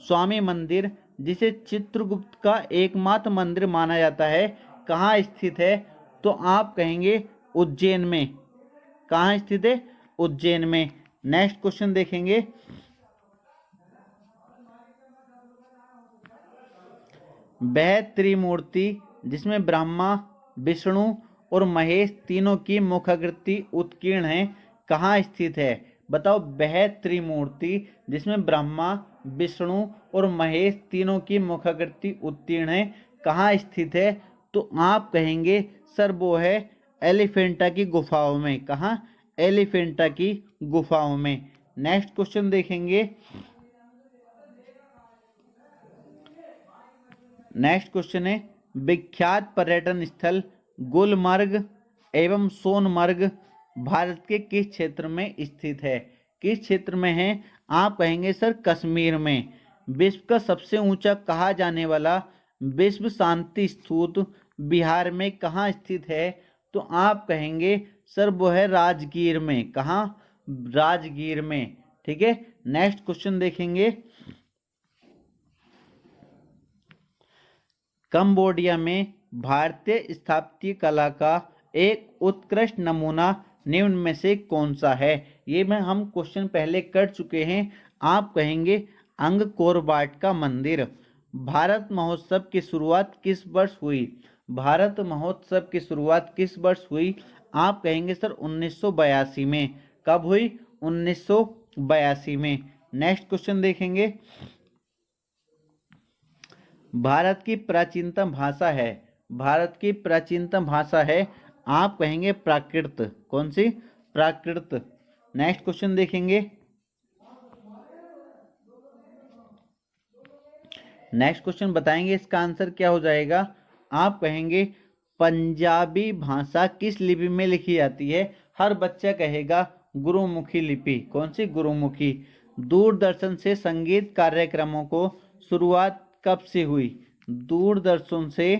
स्वामी मंदिर, जिसे चित्रगुप्त का एकमात्र मंदिर माना जाता है, कहाँ स्थित है? तो आप कहेंगे उज्जैन में। कहाँ स्थित है? उज्जैन में। नेक्स्ट क्वेश्चन देखेंगे, वह त्रिमूर्ति जिसमें ब्रह्मा, विष्णु और महेश तीनों की मुखाकृति उत्कीर्ण है, कहाँ स्थित है? बताओ, वह त्रिमूर्ति जिसमें ब्रह्मा, विष्णु और महेश तीनों की मुखाकृति उत्कीर्ण है, कहाँ स्थित है? तो आप कहेंगे सर वो है एलिफेंटा की गुफाओं में। कहाँ? एलिफेंटा की गुफाओं में। नेक्स्ट क्वेश्चन देखेंगे, नेक्स्ट क्वेश्चन है, विख्यात पर्यटन स्थल गुलमर्ग एवं सोनमर्ग भारत के किस क्षेत्र में स्थित है? किस क्षेत्र में है? आप कहेंगे सर कश्मीर में। विश्व का सबसे ऊंचा कहा जाने वाला विश्व शांति स्तूप बिहार में कहाँ स्थित है? तो आप कहेंगे सर वो है राजगीर में। कहाँ? राजगीर में। ठीक है। नेक्स्ट क्वेश्चन देखेंगे, कंबोडिया में भारतीय स्थापत्य कला का एक उत्कृष्ट नमूना निम्न में से कौन सा है? ये में हम क्वेश्चन पहले कर चुके हैं। आप कहेंगे अंगकोर वाट का मंदिर। भारत महोत्सव की शुरुआत किस वर्ष हुई? भारत महोत्सव की शुरुआत किस वर्ष हुई? आप कहेंगे सर 1982 में। कब हुई? 1982 में। नेक्स्ट क्वेश्चन देखेंगे, भारत की प्राचीनतम भाषा है। भारत की प्राचीनतम भाषा है, आप कहेंगे प्राकृत। कौन सी? प्राकृत। नेक्स्ट क्वेश्चन देखेंगे, नेक्स्ट क्वेश्चन बताएंगे इसका आंसर क्या हो जाएगा। आप कहेंगे पंजाबी भाषा किस लिपि में लिखी जाती है? हर बच्चा कहेगा गुरुमुखी लिपि। कौन सी? गुरुमुखी। दूरदर्शन से संगीत कार्यक्रमों को शुरुआत कब से हुई? दूरदर्शन से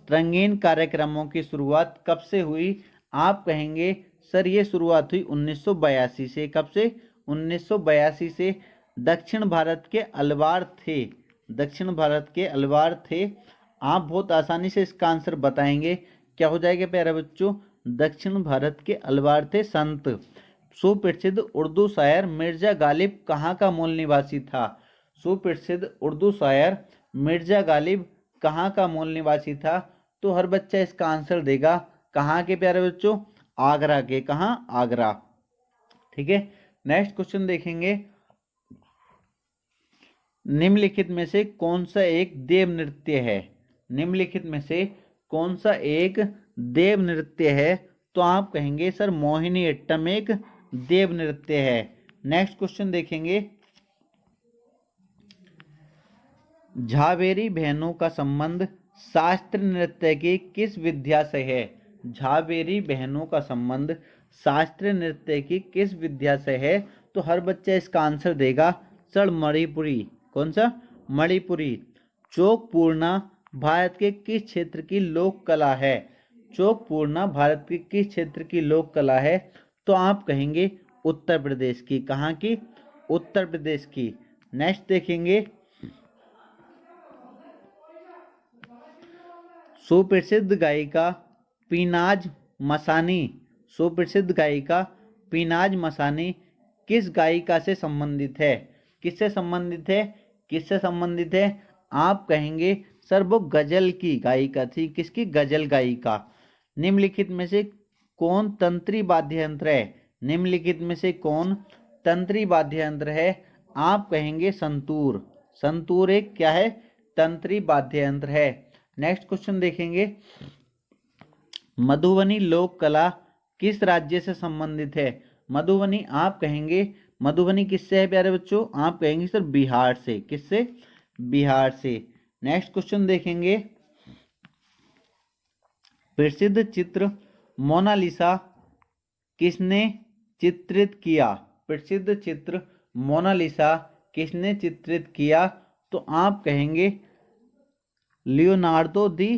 रंगीन कार्यक्रमों की शुरुआत कब से हुई? आप कहेंगे सर ये शुरुआत हुई 1982 से। कब से? 1982 से। दक्षिण भारत के अलवार थे। दक्षिण भारत के अलवार थे। आप बहुत आसानी से इसका आंसर बताएंगे। क्या हो जाएगा प्यारे बच्चों? दक्षिण भारत के अलवार थे संत। सुप्रसिद्ध उर्दू शायर मिर्जा गालिब कहाँ का मूल निवासी था? सुप्रसिद्ध उर्दू शायर मिर्जा गालिब कहाँ का मूल निवासी था? तो हर बच्चा इसका आंसर देगा कहाँ के प्यारे बच्चों? आगरा के। कहाँ? आगरा। ठीक है, नेक्स्ट क्वेश्चन देखेंगे। निम्नलिखित में से कौन सा एक देव नृत्य है? निम्नलिखित में से कौन सा एक देव नृत्य है? तो आप कहेंगे सर मोहिनी अट्टम एक देव नृत्य है। नेक्स्ट क्वेश्चन देखेंगे। झावेरी बहनों का संबंध शास्त्रीय नृत्य की किस विद्या से है? झावेरी बहनों का संबंध शास्त्रीय नृत्य की किस विद्या से है? तो हर बच्चा इसका आंसर देगा सर मणिपुरी। कौन सा? मणिपुरी। चौक पूर्णा भारत के किस क्षेत्र की लोक कला है? चौक पूर्णा भारत के किस क्षेत्र की लोक कला है? तो आप कहेंगे उत्तर प्रदेश की। कहाँ की? उत्तर प्रदेश की। नेक्स्ट देखेंगे। सुप्रसिद्ध गायिका पीनाज मसानी, सुप्रसिद्ध गायिका पीनाज मसानी किस गायिका से संबंधित है? किससे संबंधित है? किससे संबंधित है? आप कहेंगे सर वो गजल की गायिका थी। किसकी? गजल गायिका। निम्नलिखित में से कौन तंत्री वाद्य यंत्र है? निम्नलिखित में से कौन तंत्री वाद्य यंत्र है? आप कहेंगे संतूर। संतूर एक क्या है? तंत्री वाद्य यंत्र है। नेक्स्ट क्वेश्चन देखेंगे। मधुबनी लोक कला किस राज्य से संबंधित है? मधुबनी आप कहेंगे मधुबनी किससे है प्यारे बच्चों? आप कहेंगे सर बिहार से। किससे? बिहार से। नेक्स्ट क्वेश्चन देखेंगे। प्रसिद्ध चित्र मोनालिसा किसने चित्रित किया? प्रसिद्ध चित्र मोनालिसा किसने चित्रित किया? तो आप कहेंगे लियोनार्डो दी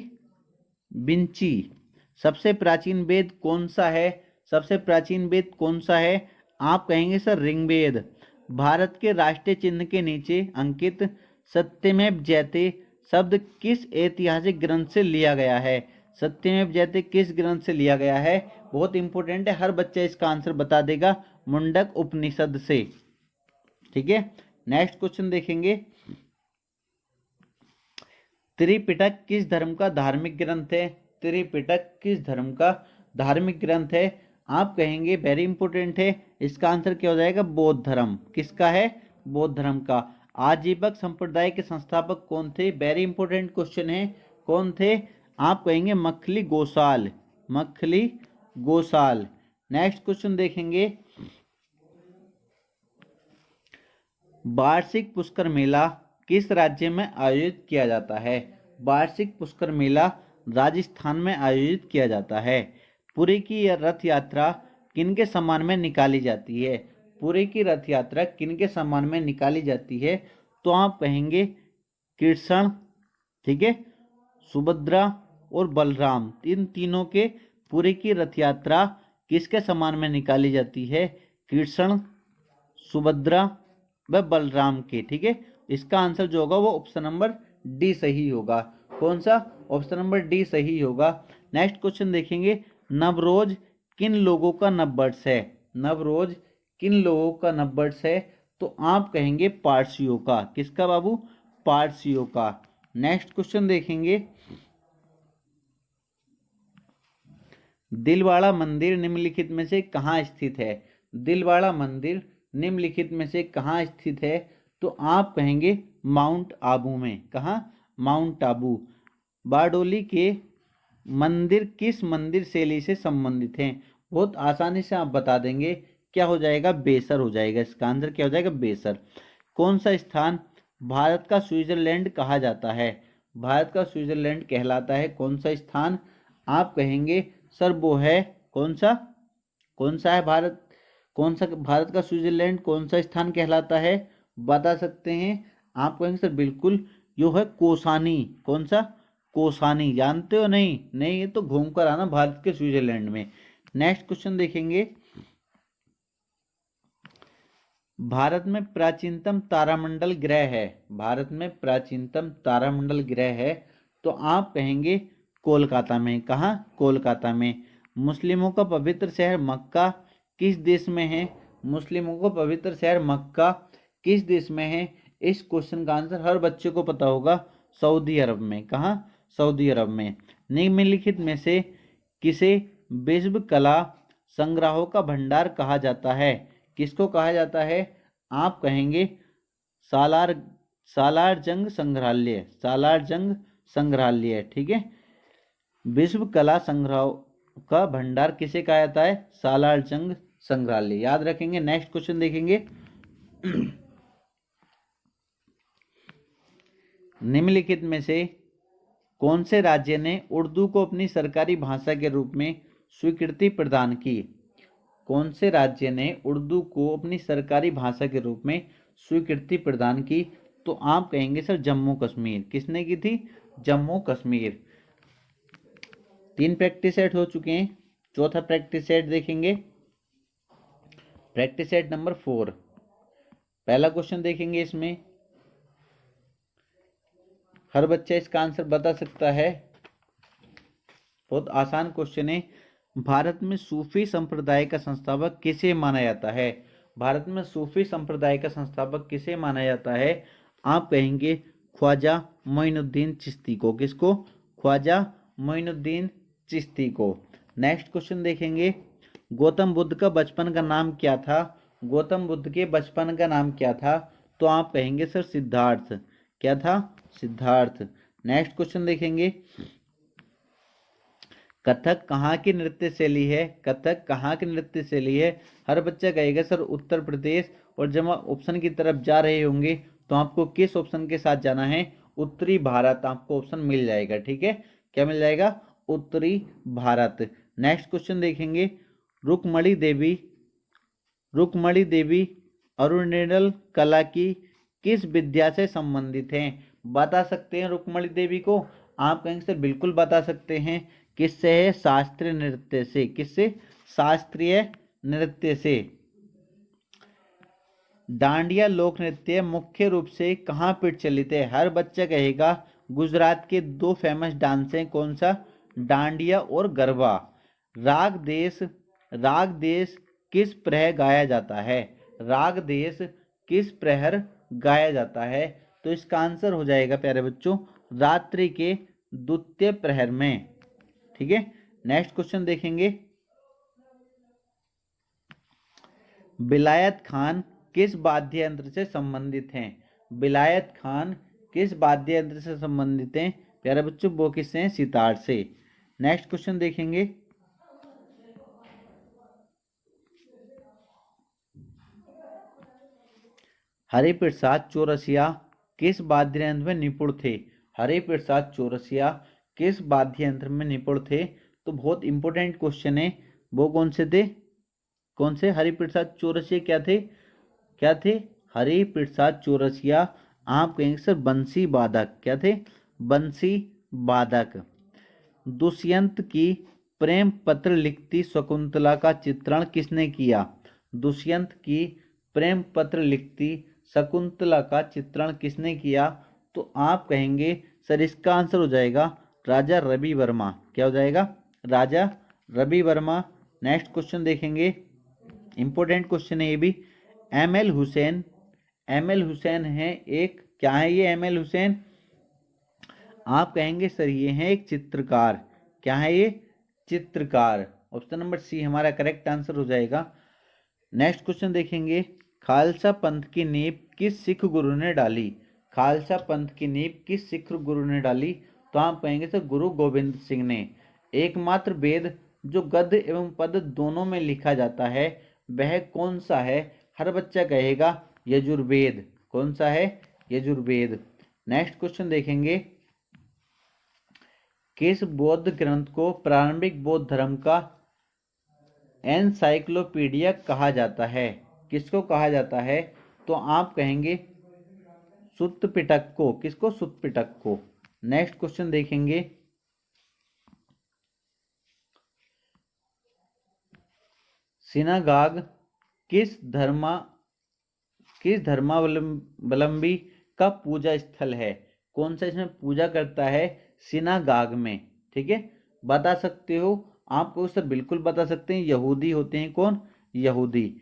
विंची। सबसे प्राचीन वेद कौन सा है? सबसे प्राचीन वेद कौन सा है? आप कहेंगे सर ऋग्वेद। भारत के राष्ट्रीय चिन्ह के नीचे अंकित सत्यमेव जयते शब्द किस ऐतिहासिक ग्रंथ से लिया गया है? सत्यमेव जयते किस ग्रंथ से लिया गया है? बहुत इंपॉर्टेंट है, हर बच्चा इसका आंसर बता देगा मुंडक उपनिषद से। ठीक है, नेक्स्ट क्वेश्चन देखेंगे। त्रिपिटक किस धर्म का धार्मिक ग्रंथ है? त्रिपिटक किस धर्म का धार्मिक ग्रंथ है? आप कहेंगे वेरी इंपॉर्टेंट है, इसका आंसर क्या हो जाएगा? बौद्ध धर्म। किसका है? बौद्ध धर्म का। आजीवक संप्रदाय के संस्थापक कौन थे? वेरी इंपॉर्टेंट क्वेश्चन है, कौन थे? आप कहेंगे मखली गोसाल। मखली गोसाल। नेक्स्ट क्वेश्चन देखेंगे। वार्षिक पुष्कर मेला किस राज्य में आयोजित किया जाता है? वार्षिक पुष्कर मेला राजस्थान में आयोजित किया जाता है। पुरी की रथ यात्रा किनके सम्मान में निकाली जाती है? पुरी की रथ यात्रा किनके सम्मान में निकाली जाती है? तो आप कहेंगे कृष्ण, ठीक है, सुभद्रा और बलराम, इन तीनों के पुरी की रथ यात्रा किसके सम्मान में निकाली जाती है? कृष्ण, सुभद्रा व बलराम के। ठीक है, इसका आंसर जो होगा वो ऑप्शन नंबर डी सही होगा। कौन सा? ऑप्शन नंबर डी सही होगा। नेक्स्ट क्वेश्चन देखेंगे। नवरोज किन लोगों का नववर्ष है? नवरोज किन लोगों का नववर्ष है? तो आप कहेंगे पारसियों का। किसका बाबू? पारसियों का। नेक्स्ट क्वेश्चन देखेंगे। दिलवाड़ा मंदिर निम्नलिखित में से कहाँ स्थित है? दिलवाड़ा मंदिर निम्नलिखित में से कहाँ स्थित है? तो आप कहेंगे माउंट आबू में। कहाँ? माउंट आबू। बारडोली के मंदिर किस मंदिर शैली से संबंधित हैं? बहुत आसानी से आप बता देंगे, क्या हो जाएगा? बेसर हो जाएगा। इसका आंसर क्या हो जाएगा? बेसर। कौन सा स्थान भारत का स्विट्जरलैंड कहा जाता है? भारत का स्विट्जरलैंड कहलाता है कौन सा स्थान? आप कहेंगे सर वो है कौन सा? कौन सा है भारत? कौन सा भारत का स्विट्जरलैंड कौन सा स्थान कहलाता है? बता सकते हैं? आप कहेंगे सर बिल्कुल यो है कोसानी। कौन सा? कोसानी। जानते हो? नहीं नहीं, ये तो घूम कर आना भारत के स्विट्जरलैंड में। नेक्स्ट क्वेश्चन देखेंगे। भारत में प्राचीनतम तारामंडल ग्रह है। भारत में प्राचीनतम तारामंडल ग्रह है तो आप कहेंगे कोलकाता में। कहाँ? कोलकाता में। मुस्लिमों का पवित्र शहर मक्का किस देश में है? मुस्लिमों का पवित्र शहर मक्का किस देश में है? इस क्वेश्चन का आंसर हर बच्चे को पता होगा, सऊदी अरब में। कहाँ? सऊदी अरब में। निम्नलिखित में से किसे विश्व कला संग्रहों का भंडार कहा जाता है? किसको कहा जाता है? आप कहेंगे सालार सालारजंग संग्रहालय, सालारजंग संग्रहालय। ठीक है, विश्व कला संग्रह का भंडार किसे कहा जाता है? सालारजंग संग्रहालय। याद रखेंगे। नेक्स्ट क्वेश्चन देखेंगे। निम्नलिखित में से कौन से राज्य ने उर्दू को अपनी सरकारी भाषा के रूप में स्वीकृति प्रदान की? कौन से राज्य ने उर्दू को अपनी सरकारी भाषा के रूप में स्वीकृति प्रदान की? तो आप कहेंगे सर जम्मू कश्मीर। किसने की थी? जम्मू कश्मीर। 3 प्रैक्टिस सेट हो चुके हैं। चौथा प्रैक्टिस सेट देखेंगे, प्रैक्टिस सेट नंबर 4। पहला क्वेश्चन देखेंगे। इसमें हर बच्चा इसका आंसर बता सकता है। बहुत आसान क्वेश्चन है। भारत में सूफी संप्रदाय का संस्थापक किसे माना जाता है? भारत में सूफी संप्रदाय का संस्थापक किसे माना जाता है? आप कहेंगे ख्वाजा मोइनुद्दीन चिश्ती को। किसको? ख्वाजा मोइनुद्दीन चिश्ती को। नेक्स्ट क्वेश्चन देखेंगे। गौतम बुद्ध का बचपन का नाम क्या था? गौतम बुद्ध के बचपन का नाम क्या था? तो आप कहेंगे सर सिद्धार्थ। क्या था? सिद्धार्थ। नेक्स्ट क्वेश्चन देखेंगे। कथक कहाँ की नृत्य शैली है? कथक कहाँ की नृत्य शैली है? हर बच्चा कहेगा सर उत्तर प्रदेश। और जब आप ऑप्शन की तरफ जा रहे होंगे तो आपको किस ऑप्शन के साथ जाना है? उत्तरी भारत। आपको ऑप्शन मिल जाएगा। ठीक है, क्या मिल जाएगा? उत्तरी भारत। नेक्स्ट क्वेश्चन देखेंगे। रुक्मणी देवी अरुणिडल कला की किस विद्या से संबंधित हैं? बता सकते हैं रुक्मणी देवी को? आप कहेंगे सर बिल्कुल बता सकते हैं। किससे है? शास्त्रीय नृत्य से। किससे? शास्त्रीय नृत्य से। डांडिया लोक नृत्य मुख्य रूप से कहाँ प्रचलित है? हर बच्चा कहेगा गुजरात के 2 फेमस डांस हैं। कौन सा? डांडिया और गरबा। राग देश किस प्रहर गाया जाता है? राग देश किस प्रहर गाया जाता है? तो इसका आंसर हो जाएगा प्यारे बच्चों रात्रि के द्वितीय प्रहर में। ठीक है, नेक्स्ट क्वेश्चन देखेंगे। बिलायत खान किस वाद्य यंत्र से संबंधित हैं? बिलायत खान किस वाद्य यंत्र से संबंधित हैं? प्यारे बच्चों वो किससे हैं? सितार से। नेक्स्ट क्वेश्चन देखेंगे। हरिप्रसाद चौरसिया किस वाद्य यंत्र में निपुण थे? हरिप्रसाद चौरसिया किस वाद्य यंत्र में निपुण थे? तो बहुत इंपॉर्टेंट क्वेश्चन है। वो कौन से थे? कौन से? हरिप्रसाद चौरसिया क्या थे? क्या थे? हरिप्रसाद चौरसिया आप कहेंगे सर बंसी वादक। क्या थे? बंसी वादक। दुष्यंत की प्रेम पत्र लिखती शकुंतला का चित्रण किसने किया? दुष्यंत की प्रेम पत्र लिखती शकुंतला का चित्रण किसने किया? तो आप कहेंगे सर इसका आंसर हो जाएगा राजा रवि वर्मा। क्या हो जाएगा? राजा रवि वर्मा। नेक्स्ट क्वेश्चन देखेंगे। इंपॉर्टेंट क्वेश्चन है ये भी। एम एल हुसैन है एक, क्या है ये एम एल हुसैन? आप कहेंगे सर ये है एक चित्रकार। क्या है ये? चित्रकार। ऑप्शन नंबर सी हमारा करेक्ट आंसर हो जाएगा। नेक्स्ट क्वेश्चन देखेंगे। खालसा पंथ की नींव किस सिख गुरु ने डाली? खालसा पंथ की नींव किस सिख गुरु ने डाली? तो आप कहेंगे सर गुरु गोविंद सिंह ने। एकमात्र वेद जो गद्य एवं पद दोनों में लिखा जाता है वह कौन सा है? हर बच्चा कहेगा यजुर्वेद। कौन सा है? यजुर्वेद। नेक्स्ट क्वेश्चन देखेंगे। किस बौद्ध ग्रंथ को प्रारंभिक बौद्ध धर्म का एनसाइक्लोपीडिया कहा जाता है? किसको कहा जाता है? तो आप कहेंगे सुत्त पिटक को। किसको? सुत्त पिटक को। नेक्स्ट क्वेश्चन देखेंगे। सिनागाग किस धर्मावलंबी का पूजा स्थल है? कौन सा इसमें पूजा करता है? सिनागाग में। ठीक है, बता सकते हो? आपको सर बिल्कुल बता सकते हैं। यहूदी होते हैं। कौन? यहूदी।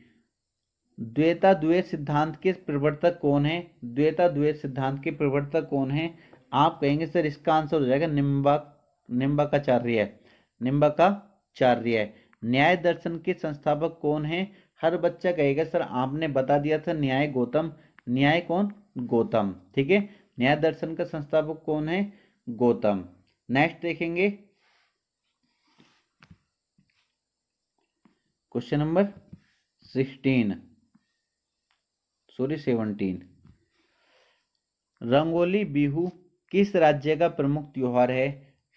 द्वैताद्वैत सिद्धांत के प्रवर्तक कौन है? द्वैताद्वैत सिद्धांत के प्रवर्तक कौन है? आप कहेंगे सर इसका आंसर हो जाएगा निम्बाकाचार्य। निम्बाकाचार्य। न्याय दर्शन के संस्थापक कौन है? हर बच्चा कहेगा सर आपने बता दिया था न्याय गौतम। न्याय कौन? गौतम। ठीक है, न्याय दर्शन का संस्थापक कौन है? गौतम। नेक्स्ट देखेंगे क्वेश्चन नंबर 17। रंगोली बिहू किस राज्य का प्रमुख त्योहार है?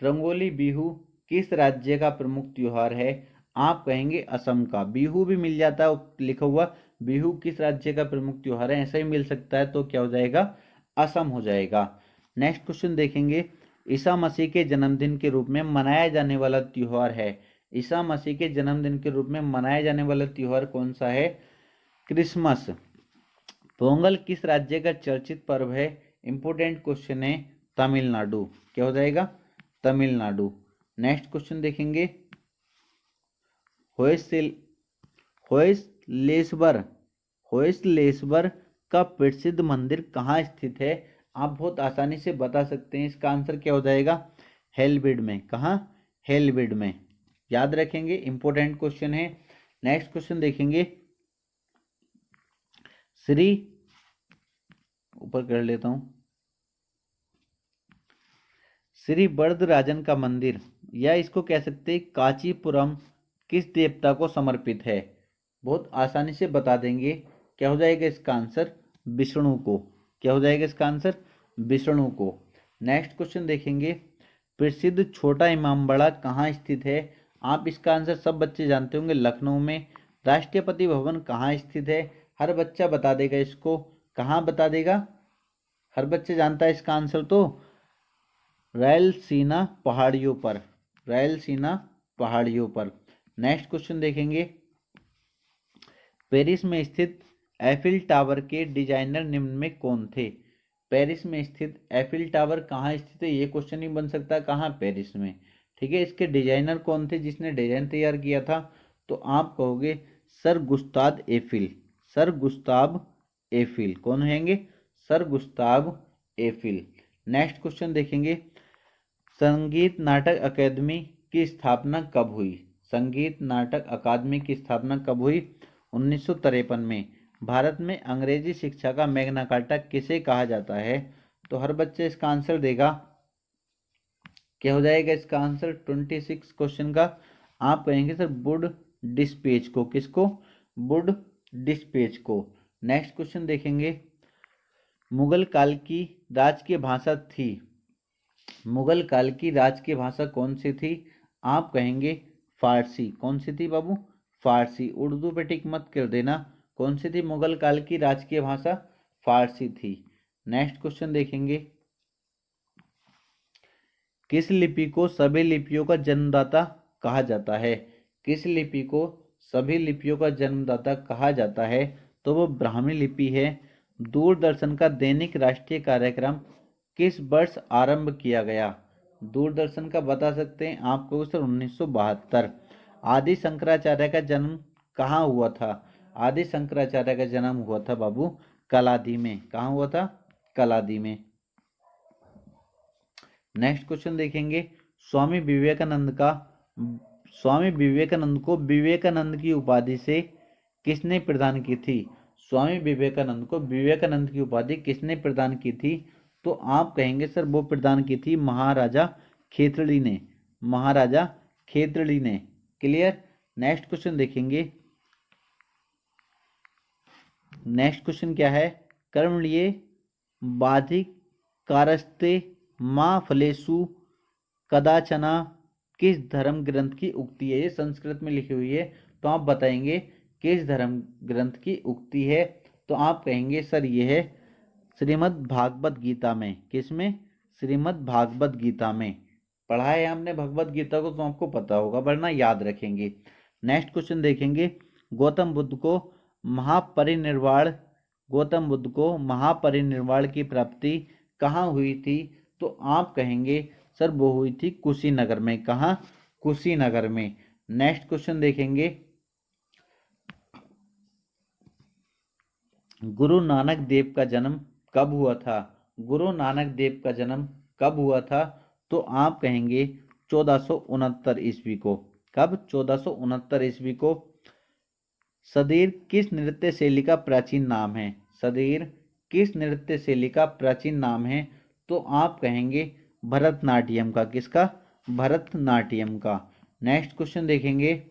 रंगोली बिहू किस राज्य का प्रमुख त्योहार है? आप कहेंगे असम का। बिहू भी मिल जाता है लिखा हुआ, बिहू किस राज्य का प्रमुख त्योहार है, ऐसा ही मिल सकता है, तो क्या हो जाएगा? असम हो जाएगा। नेक्स्ट क्वेश्चन देखेंगे, ईसा मसीह के जन्मदिन के रूप में मनाया जाने वाला त्योहार है। ईसा मसीह के जन्मदिन के रूप में मनाया जाने वाला त्योहार कौन सा है? क्रिसमस। पोंगल किस राज्य का चर्चित पर्व है? इंपोर्टेंट क्वेश्चन है, तमिलनाडु। क्या हो जाएगा? तमिलनाडु। नेक्स्ट क्वेश्चन देखेंगे, होयसलेश्वर का प्रसिद्ध मंदिर कहाँ स्थित है? आप बहुत आसानी से बता सकते हैं, इसका आंसर क्या हो जाएगा? हेलविड में। कहाँ? हेलविड में। याद रखेंगे, इंपोर्टेंट क्वेश्चन है। नेक्स्ट क्वेश्चन देखेंगे, श्री ऊपर कर लेता हूं, श्री वरदराजन का मंदिर, या इसको कह सकते हैं कांचीपुरम, किस देवता को समर्पित है? बहुत आसानी से बता देंगे, क्या हो जाएगा इसका आंसर? विष्णु को। क्या हो जाएगा इसका आंसर? विष्णु को। नेक्स्ट क्वेश्चन देखेंगे, प्रसिद्ध छोटा इमामबाड़ा कहाँ स्थित है? आप इसका आंसर सब बच्चे जानते होंगे, लखनऊ में। राष्ट्रपति भवन कहाँ स्थित है? हर बच्चा बता देगा इसको। कहाँ बता देगा? हर बच्चे जानता है इसका आंसर, तो रायलसीना पहाड़ियों पर। रायलसीना पहाड़ियों पर। नेक्स्ट क्वेश्चन देखेंगे, पेरिस में स्थित एफिल टावर के डिजाइनर निम्न में कौन थे? पेरिस में स्थित एफिल टावर कहाँ स्थित है, ये क्वेश्चन ही बन सकता है, कहाँ? पेरिस में। ठीक है, इसके डिजाइनर कौन थे, जिसने डिजाइन तैयार किया था? तो आप कहोगे sir Gustav Eiffel. Sir Gustav Eiffel. कौन होंगे? Sir Gustav Eiffel. Next question देखेंगे, संगीत नाटक अकादमी की स्थापना कब हुई? संगीत नाटक अकादमी की स्थापना कब हुई? 1953 में। भारत में अंग्रेजी शिक्षा का मैग्ना कार्टा किसे कहा जाता है? तो हर बच्चे इसका आंसर देगा। क्या हो जाएगा इसका आंसर 26 क्वेश्चन का? आप कहेंगे सर वुड डिस्पेच को। किसको? वुड डिस्पेच को। नेक्स्ट क्वेश्चन देखेंगे, मुगल काल की राजकीय भाषा थी। मुगल काल की राजकीय भाषा कौन सी थी? आप कहेंगे फारसी। कौन सी थी बाबू? फारसी। उर्दू पे टिक मत कर देना। कौन सी थी मुगल काल की राजकीय भाषा? फारसी थी। नेक्स्ट क्वेश्चन देखेंगे, किस लिपि को सभी लिपियों का जन्मदाता कहा जाता है? किस लिपि को सभी लिपियों का जन्मदाता कहा जाता है? तो वो ब्राह्मी लिपि है। दूरदर्शन का दैनिक राष्ट्रीय कार्यक्रम किस वर्ष आरंभ किया गया? दूरदर्शन का बता सकते हैं आपको सर 1972। आदि शंकराचार्य का जन्म कहाँ हुआ था? आदि शंकराचार्य का जन्म हुआ था बाबू कलादी में। कहाँ हुआ था? कलादी में। नेक्स्ट क्वेश्चन देखेंगे, स्वामी विवेकानंद को विवेकानंद की उपाधि से किसने प्रदान की थी? स्वामी विवेकानंद को विवेकानंद की उपाधि किसने प्रदान की थी? तो आप कहेंगे सर वो प्रदान की थी महाराजा खेतड़ी ने। महाराजा खेतड़ी ने। क्लियर? नेक्स्ट क्वेश्चन देखेंगे, नेक्स्ट क्वेश्चन क्या है, कर्मणीय बाधिक कारस्ते माँ फलेसु कदाचना किस धर्म ग्रंथ की उक्ति है? ये संस्कृत में लिखी हुई है, तो आप बताएंगे किस धर्म ग्रंथ की उक्ति है? तो आप कहेंगे सर ये है श्रीमद् भागवत गीता में। किसमें? श्रीमद् भागवत गीता में। पढ़ा है हमने भगवत गीता को, तो आपको पता होगा, वरना याद रखेंगे। नेक्स्ट क्वेश्चन देखेंगे, गौतम बुद्ध को महापरिनिर्वाण गौतम बुद्ध को महापरिनिर्वाण की प्राप्ति कहाँ हुई थी? तो आप कहेंगे सर वो हुई थी कुशीनगर में। कहाँ? कुशीनगर में। नेक्स्ट क्वेश्चन देखेंगे, गुरु नानक देव का जन्म कब हुआ था? गुरु नानक देव का जन्म कब हुआ था? तो आप कहेंगे 1469 ईस्वी को। कब? 1469 ईस्वी को। सदीर किस नृत्य शैली का प्राचीन नाम है? सदीर किस नृत्य शैली का प्राचीन नाम है? तो आप कहेंगे भरतनाट्यम का। किसका? भरतनाट्यम का। नेक्स्ट क्वेश्चन देखेंगे,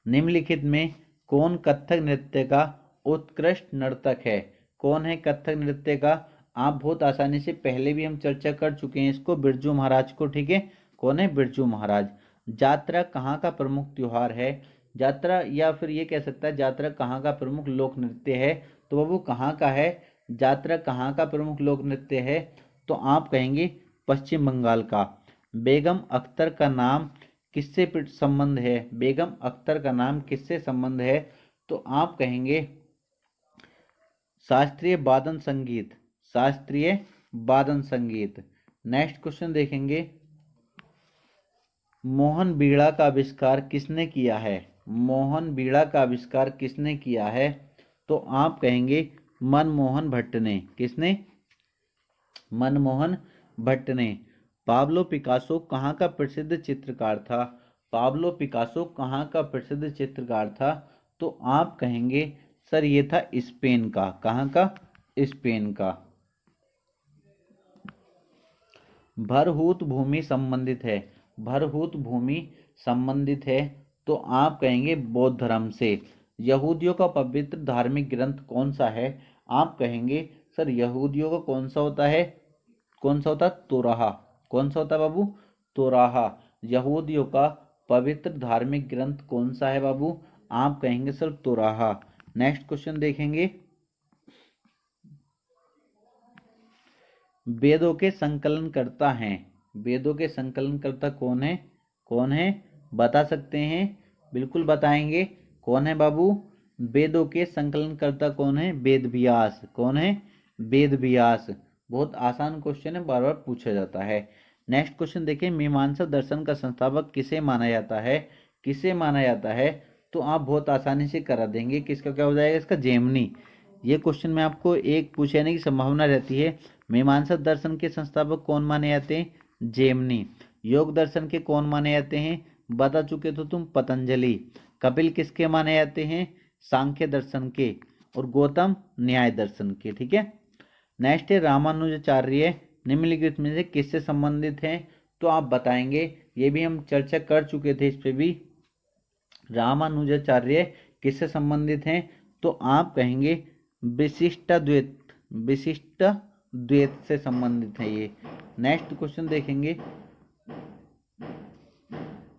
निम्नलिखित में कौन कथक नृत्य का उत्कृष्ट नर्तक है? कौन है कथक नृत्य का? आप बहुत आसानी से पहले भी हम चर्चा कर चुके हैं इसको, बिरजू महाराज को। ठीक है, कौन है? बिरजू महाराज। यात्रा कहाँ का प्रमुख त्योहार है? यात्रा, या फिर ये कह सकता है यात्रा कहाँ का प्रमुख लोक नृत्य है? तो बाबू कहाँ का है? यात्रा कहाँ का प्रमुख लोक नृत्य है? तो आप कहेंगे पश्चिम बंगाल का। बेगम अख्तर का नाम किससे संबंध है? बेगम अख्तर का नाम किससे संबंध है? तो आप कहेंगे शास्त्रीय वादन संगीत। शास्त्रीय वादन संगीत। नेक्स्ट क्वेश्चन देखेंगे, मोहन बीड़ा का आविष्कार किसने किया है? मोहन बीड़ा का आविष्कार किसने किया है? तो आप कहेंगे मनमोहन भट्ट ने। किसने? मनमोहन भट्ट ने। पाब्लो पिकासो कहाँ का प्रसिद्ध चित्रकार था? पाब्लो पिकासो कहाँ का प्रसिद्ध चित्रकार था? तो आप कहेंगे सर ये था स्पेन का। कहाँ का? स्पेन का। भरहूत भूमि संबंधित है। भरहूत भूमि संबंधित है तो आप कहेंगे बौद्ध धर्म से। यहूदियों का पवित्र धार्मिक ग्रंथ कौन सा है? आप कहेंगे सर यहूदियों का कौन सा होता है? कौन सा होता है? तोराहा। कौन सा होता है बाबू? तोराहा। यहूदियों का पवित्र धार्मिक ग्रंथ कौन सा है बाबू? आप कहेंगे सर तोराहा। नेक्स्ट क्वेश्चन देखेंगे, वेदों के संकलन करता है। वेदों के संकलन करता कौन है? कौन है? बता सकते हैं? बिल्कुल बताएंगे। कौन है बाबू? वेदों के संकलन करता कौन है? वेद व्यास। कौन है? वेद व्यास। बहुत आसान क्वेश्चन है, बार बार पूछा जाता है। नेक्स्ट क्वेश्चन देखिए, मीमांसा दर्शन का संस्थापक किसे माना जाता है? किसे माना जाता है? तो आप बहुत आसानी से करा देंगे। किसका क्या हो जाएगा? इसका जेमनी। ये क्वेश्चन में आपको एक पूछे जाने की संभावना रहती है। मीमांसा दर्शन के संस्थापक कौन माने जाते हैं? जेमनी। योग दर्शन के कौन माने जाते हैं? बता चुके तो तुम, पतंजलि। कपिल किसके माने जाते हैं? सांख्य दर्शन के। और गौतम न्याय दर्शन के। ठीक है। नेक्स्ट है रामानुजाचार्य निम्नलिखित में से किससे संबंधित हैं? तो आप बताएंगे। ये भी हम चर्चा कर चुके थे इस पे भी। रामानुजाचार्य किससे संबंधित हैं? तो आप कहेंगे विशिष्टाद्वैत। विशिष्टाद्वैत से संबंधित है ये। नेक्स्ट क्वेश्चन देखेंगे,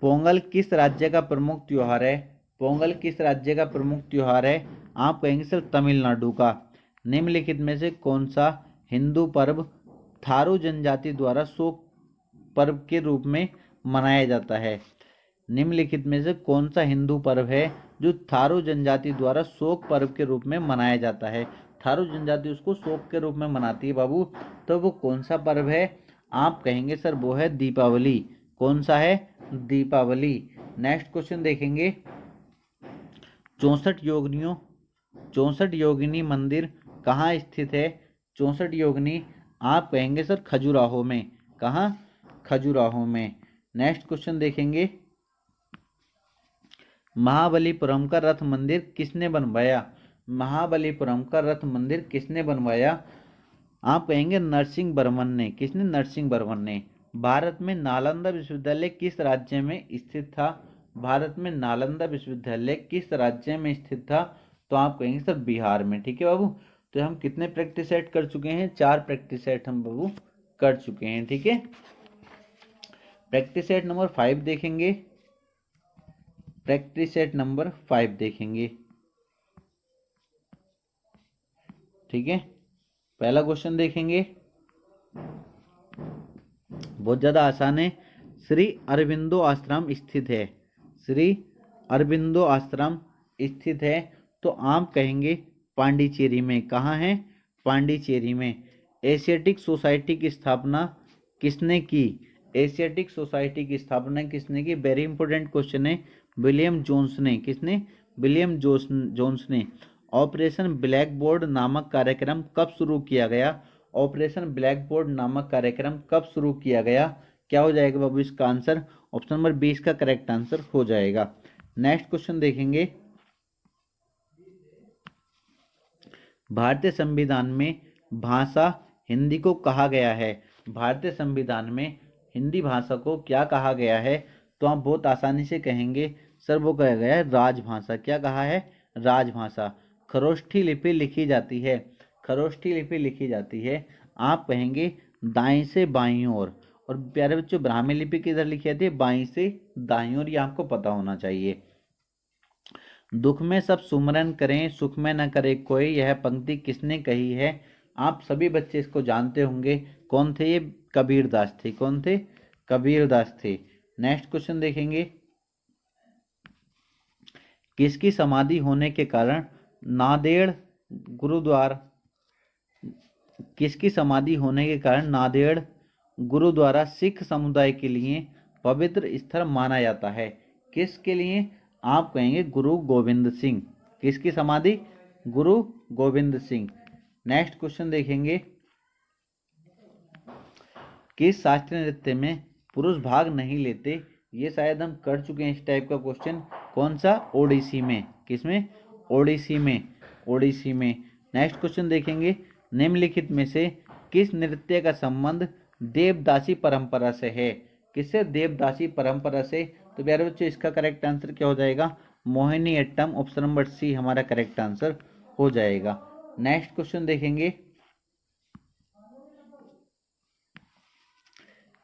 पोंगल किस राज्य का प्रमुख त्योहार है? पोंगल किस राज्य का प्रमुख त्योहार है? आप कहेंगे सर तमिलनाडु का। निम्नलिखित में से कौन सा हिंदू पर्व थारू जनजाति द्वारा शोक पर्व के रूप में मनाया जाता है? निम्नलिखित में से कौन सा हिंदू पर्व है जो थारू जनजाति द्वारा शोक पर्व के रूप में मनाया जाता है? थारू जनजाति उसको शोक के रूप में मनाती है बाबू, तो वो कौन सा पर्व है? आप कहेंगे सर वो है दीपावली। कौन सा है? दीपावली। नेक्स्ट क्वेश्चन देखेंगे, 64 योगिनी मंदिर कहाँ स्थित है? 64 योगिनी आप कहेंगे सर खजुराहो में। कहाँ? खजुराहो में। नेक्स्ट क्वेश्चन देखेंगे, महाबलीपुरम का रथ मंदिर किसने बनवाया? महाबलीपुरम का रथ मंदिर किसने बनवाया? आप कहेंगे नरसिंह वर्मन ने। किसने? नरसिंह वर्मन ने। भारत में नालंदा विश्वविद्यालय किस राज्य में स्थित था? भारत में नालंदा विश्वविद्यालय किस राज्य में स्थित था? तो आप कहेंगे सर बिहार में। ठीक है बाबू। तो हम कितने प्रैक्टिस सेट कर चुके हैं? 4 प्रैक्टिस सेट हम बाबू कर चुके हैं। ठीक है। प्रैक्टिस सेट नंबर 5 देखेंगे। प्रैक्टिस सेट नंबर 5 देखेंगे। ठीक है। पहला क्वेश्चन देखेंगे, बहुत ज्यादा आसान है। श्री अरविंदो आश्रम स्थित है। श्री अरविंदो आश्रम स्थित है तो आप कहेंगे पांडिचेरी में। कहाँ है? पांडिचेरी में। एशियाटिक सोसाइटी की स्थापना किसने की? एशियाटिक सोसाइटी की स्थापना किसने की? वेरी इंपॉर्टेंट क्वेश्चन है। विलियम जोन्स ने। किसने? विलियम जोन्स ने। ऑपरेशन ब्लैक बोर्ड नामक कार्यक्रम कब शुरू किया गया? ऑपरेशन ब्लैक बोर्ड नामक कार्यक्रम कब शुरू किया गया? क्या हो जाएगा बाबू इसका आंसर? ऑप्शन नंबर 20 का करेक्ट आंसर हो जाएगा। नेक्स्ट क्वेश्चन देखेंगे, भारतीय संविधान में भाषा हिंदी को कहा गया है? भारतीय संविधान में हिंदी भाषा को क्या कहा गया है? तो आप बहुत आसानी से कहेंगे सर वो कहा गया है राजभाषा। क्या कहा है? राजभाषा। खरोष्ठी लिपि लिखी जाती है, खरोष्ठी लिपि लिखी जाती है, आप कहेंगे दाएं से बाईं ओर। और प्यारे बच्चों ब्राह्मी लिपि किधर लिखी जाती है? बाईं से दाईं ओर, ये आपको पता होना चाहिए। दुख में सब सुमरन करें, सुख में न करे कोई, यह पंक्ति किसने कही है? आप सभी बच्चे इसको जानते होंगे। कौन थे ये? कबीरदास थे। कौन थे? कबीरदास थे। नेक्स्ट क्वेश्चन देखेंगे, किसकी समाधि होने के कारण नांदेड़ गुरुद्वारा, किसकी समाधि होने के कारण नांदेड़ गुरुद्वारा सिख समुदाय के लिए पवित्र स्थल माना जाता है? किसके लिए? आप कहेंगे गुरु गोविंद सिंह। किसकी समाधि? गुरु गोविंद सिंह। नेक्स्ट क्वेश्चन देखेंगे, किस शास्त्रीय नृत्य में पुरुष भाग नहीं लेते? ये शायद हम कर चुके हैं इस टाइप का क्वेश्चन। कौन सा? ओडिसी में। किसमें? ओडिसी में। ओडिसी में। नेक्स्ट क्वेश्चन देखेंगे, निम्नलिखित में से किस नृत्य का संबंध देवदासी परंपरा से है? किससे? देवदासी परंपरा से। तो प्यारे बच्चों इसका करेक्ट आंसर क्या हो जाएगा? मोहिनी अट्टम। ऑप्शन नंबर सी हमारा करेक्ट आंसर हो जाएगा। नेक्स्ट क्वेश्चन देखेंगे,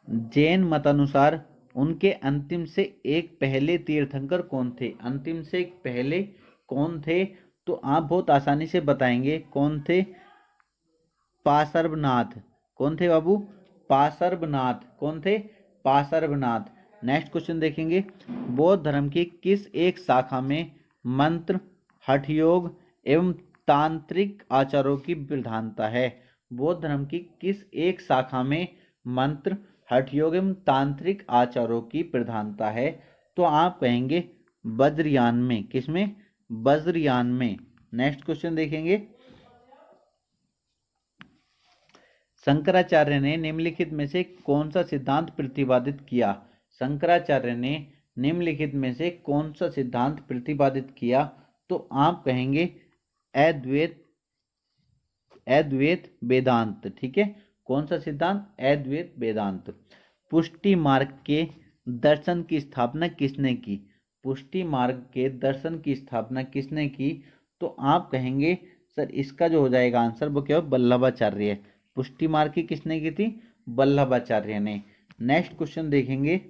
जैन मतानुसार उनके अंतिम से एक पहले तीर्थंकर कौन थे? अंतिम से एक पहले कौन थे? तो आप बहुत आसानी से बताएंगे कौन थे? पार्श्वनाथ। कौन थे बाबू? पार्श्वनाथ। कौन थे? पार्श्वनाथ। नेक्स्ट क्वेश्चन देखेंगे, बौद्ध धर्म की किस एक शाखा में मंत्र, हठ योग एवं तांत्रिक आचारों की प्रधानता है? बौद्ध धर्म की किस एक शाखा में मंत्र, हठ योग एवं तांत्रिक आचारों की प्रधानता है? तो आप कहेंगे वज्रयान में। किसमें? वज्रयान में। नेक्स्ट क्वेश्चन देखेंगे, शंकराचार्य ने निम्नलिखित में से कौन सा सिद्धांत प्रतिपादित किया? शंकराचार्य ने निम्नलिखित में से कौन सा सिद्धांत प्रतिपादित किया? तो आप कहेंगे अद्वैत, अद्वैत वेदांत। ठीक है, कौन सा सिद्धांत? अद्वैत वेदांत। पुष्टि मार्ग के दर्शन की स्थापना किसने की? पुष्टि मार्ग के दर्शन की स्थापना किसने की? तो आप कहेंगे सर इसका जो हो जाएगा आंसर वो क्या? वल्लभाचार्य। पुष्टि मार्ग की किसने की थी? वल्लभाचार्य ने। नेक्स्ट क्वेश्चन देखेंगे,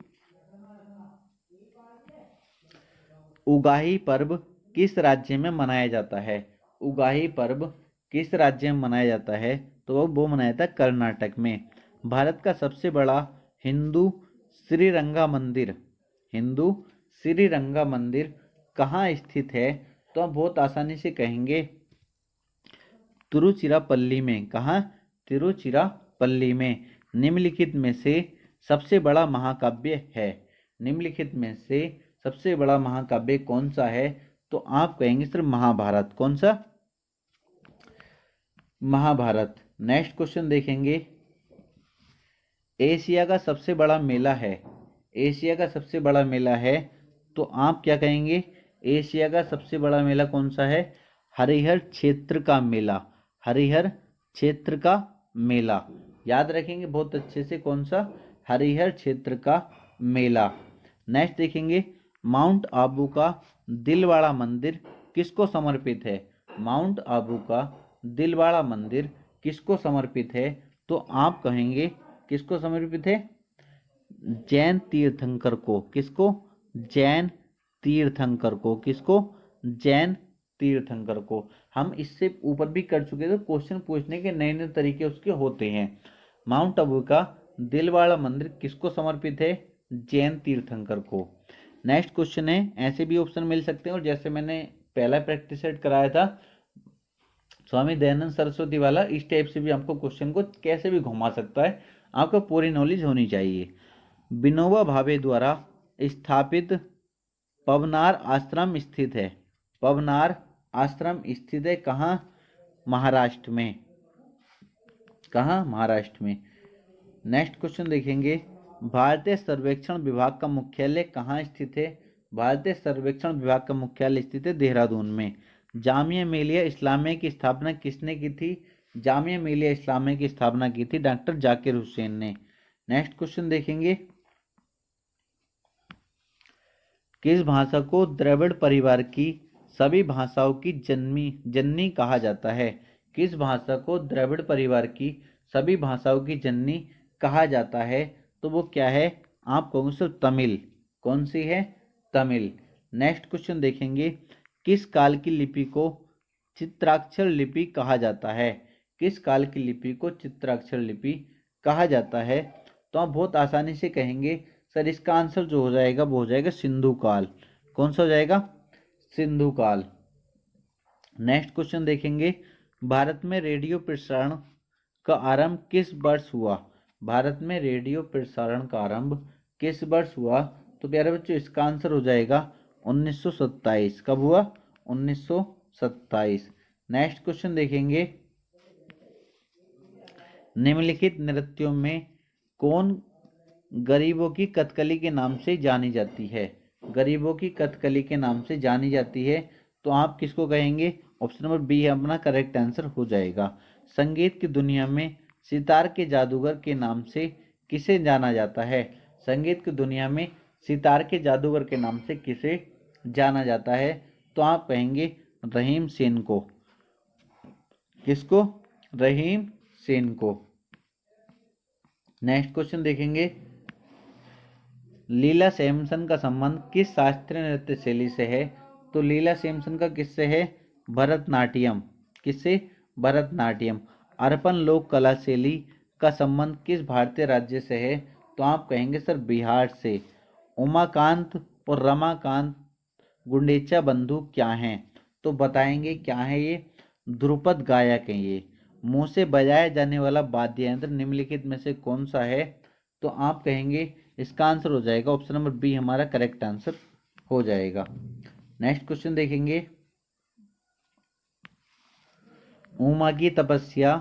उगाही पर्व किस राज्य में मनाया जाता है? उगाही पर्व किस राज्य में मनाया जाता है? तो वो मनाया जाता है कर्नाटक में। भारत का सबसे बड़ा हिंदू श्रीरंगा मंदिर, हिंदू श्रीरंगा मंदिर कहाँ स्थित है? तो आप बहुत आसानी से कहेंगे तिरुचिरापल्ली में। कहाँ? तिरुचिरापल्ली में। निम्नलिखित में से सबसे बड़ा महाकाव्य है? निम्नलिखित में से सबसे बड़ा महाकाव्य कौन सा है? तो आप कहेंगे सर महाभारत। कौन सा? महाभारत। नेक्स्ट क्वेश्चन देखेंगे, एशिया का सबसे बड़ा मेला है, एशिया का सबसे बड़ा मेला है, तो आप क्या कहेंगे? एशिया का सबसे बड़ा मेला कौन सा है? हरिहर क्षेत्र का मेला। हरिहर क्षेत्र का मेला याद रखेंगे बहुत अच्छे से। कौन सा? हरिहर क्षेत्र का मेला। नेक्स्ट देखेंगे, माउंट आबू का दिलवाड़ा मंदिर किसको समर्पित है? माउंट आबू का दिलवाड़ा मंदिर किसको समर्पित है? तो आप कहेंगे किसको समर्पित है? जैन तीर्थंकर को। किसको? जैन तीर्थंकर को। किसको? जैन तीर्थंकर को। हम इससे ऊपर भी कर चुके थे, क्वेश्चन पूछने के नए नए तरीके उसके होते हैं। माउंट आबू का दिलवाड़ा मंदिर किसको समर्पित है? जैन तीर्थंकर को। नेक्स्ट क्वेश्चन है, ऐसे भी ऑप्शन मिल सकते हैं और जैसे मैंने पहला प्रैक्टिस सेट कराया था स्वामी दयानंद सरस्वती वाला, इस टाइप से भी आपको क्वेश्चन को कैसे भी घुमा सकता है, आपको पूरी नॉलेज होनी चाहिए। विनोबा भावे द्वारा स्थापित पवनार आश्रम स्थित है। पवनार आश्रम स्थित है कहाँ? महाराष्ट्र में। कहाँ? महाराष्ट्र में। नेक्स्ट क्वेश्चन देखेंगे, भारतीय सर्वेक्षण विभाग का मुख्यालय कहाँ स्थित है? भारतीय सर्वेक्षण विभाग का मुख्यालय स्थित है देहरादून में। जामिया मिलिया इस्लामिया की स्थापना किसने की थी? जामिया मिलिया इस्लामिया की स्थापना की थी डॉक्टर जाकिर हुसैन ने। नेक्स्ट क्वेश्चन देखेंगे, किस भाषा को द्रविड़ परिवार की सभी भाषाओं की जननी कहा जाता है? किस भाषा को द्रविड़ परिवार की सभी भाषाओं की जननी कहा जाता है? तो वो क्या है? आप कहोगे सर तमिल। कौन सी है? तमिल। नेक्स्ट क्वेश्चन देखेंगे, किस काल की लिपि को चित्राक्षर लिपि कहा जाता है? किस काल की लिपि को चित्राक्षर लिपि कहा जाता है? तो आप बहुत आसानी से कहेंगे सर इसका आंसर जो हो जाएगा वो हो जाएगा सिंधु काल। कौन सा हो जाएगा? सिंधु काल। नेक्स्ट क्वेश्चन देखेंगे, भारत में रेडियो प्रसारण का आरंभ किस वर्ष हुआ? भारत में रेडियो प्रसारण का आरंभ किस वर्ष हुआ? तो प्यारे बच्चों इसका आंसर हो जाएगा 1927। कब हुआ? 1927। नेक्स्ट क्वेश्चन देखेंगे, निम्नलिखित नृत्यों में कौन गरीबों की कथकली के नाम से जानी जाती है? गरीबों की कथकली के नाम से जानी जाती है, तो आप किसको कहेंगे? ऑप्शन नंबर बी अपना करेक्ट आंसर हो जाएगा। संगीत की दुनिया में सितार के जादूगर के नाम से किसे जाना जाता है? संगीत की दुनिया में सितार के जादूगर के नाम से किसे जाना जाता है? तो आप कहेंगे रहीम सेन को। किसको? रहीम सेन को। नेक्स्ट क्वेश्चन देखेंगे, लीला सैमसन का संबंध किस शास्त्रीय नृत्य शैली से है? तो लीला सैमसन का किससे है? भरतनाट्यम। किससे? भरतनाट्यम। अर्पण लोक कला शैली का संबंध किस भारतीय राज्य से है? तो आप कहेंगे सर बिहार से। उमाकांत और रमाकांत गुंडेचा बंधु क्या हैं? तो बताएंगे क्या है ये? ध्रुपद गायक है ये। मुंह से बजाया जाने वाला वाद्य यंत्र निम्नलिखित में से कौन सा है? तो आप कहेंगे इसका आंसर हो जाएगा ऑप्शन नंबर बी हमारा करेक्ट आंसर हो जाएगा। नेक्स्ट क्वेश्चन देखेंगे, उमा की तपस्या,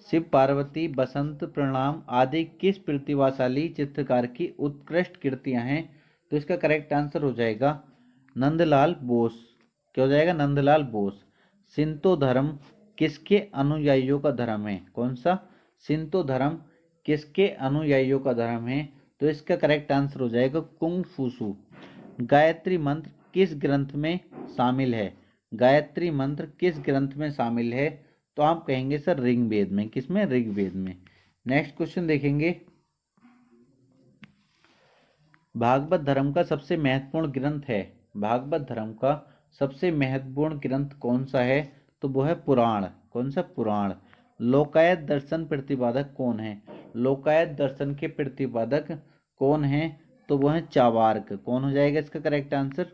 शिव पार्वती, बसंत प्रणाम आदि किस प्रतिभाशाली चित्रकार की उत्कृष्ट कृतियां हैं? तो इसका करेक्ट आंसर हो जाएगा नंदलाल बोस। क्या हो जाएगा? नंदलाल बोस। शिंतो धर्म किसके अनुयायियों का धर्म है? कौन सा? शिंतो धर्म किसके अनुयायियों का धर्म है? तो इसका करेक्ट आंसर हो जाएगा कुंग फूसू। गायत्री मंत्र किस ग्रंथ में शामिल है? गायत्री मंत्र किस ग्रंथ में शामिल है? तो आप कहेंगे सर ऋग्वेद में। किसमें? ऋग्वेद में। नेक्स्ट क्वेश्चन देखेंगे, भागवत धर्म का सबसे महत्वपूर्ण ग्रंथ है। भागवत धर्म का सबसे महत्वपूर्ण ग्रंथ कौन सा है? तो वो है पुराण। कौन सा? पुराण। लोकायत दर्शन प्रतिपादक कौन है? लोकायत दर्शन के प्रतिपादक कौन है? तो वो है चावार्क। कौन हो जाएगा इसका करेक्ट आंसर?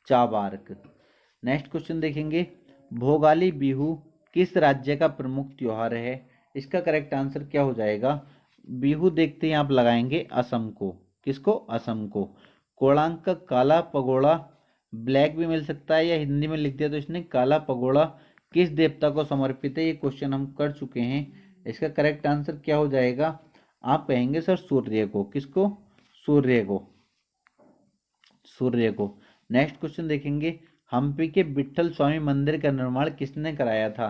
चावार्क। नेक्स्ट क्वेश्चन देखेंगे, भोगाली बिहू किस राज्य का प्रमुख त्योहार है? इसका करेक्ट आंसर क्या हो जाएगा? बिहू देखते ही आप लगाएंगे असम को। किसको? असम को। कोणार्क का काला पगोड़ा ब्लैक भी मिल सकता है या हिंदी में लिख दिया तो इसने काला पगोड़ा किस देवता को समर्पित है? ये क्वेश्चन हम कर चुके हैं। इसका करेक्ट आंसर क्या हो जाएगा? आप कहेंगे सर सूर्य को। किसको? सूर्य को। सूर्य को। नेक्स्ट क्वेश्चन देखेंगे, हम्पी के विट्ठल स्वामी मंदिर का निर्माण किसने कराया था?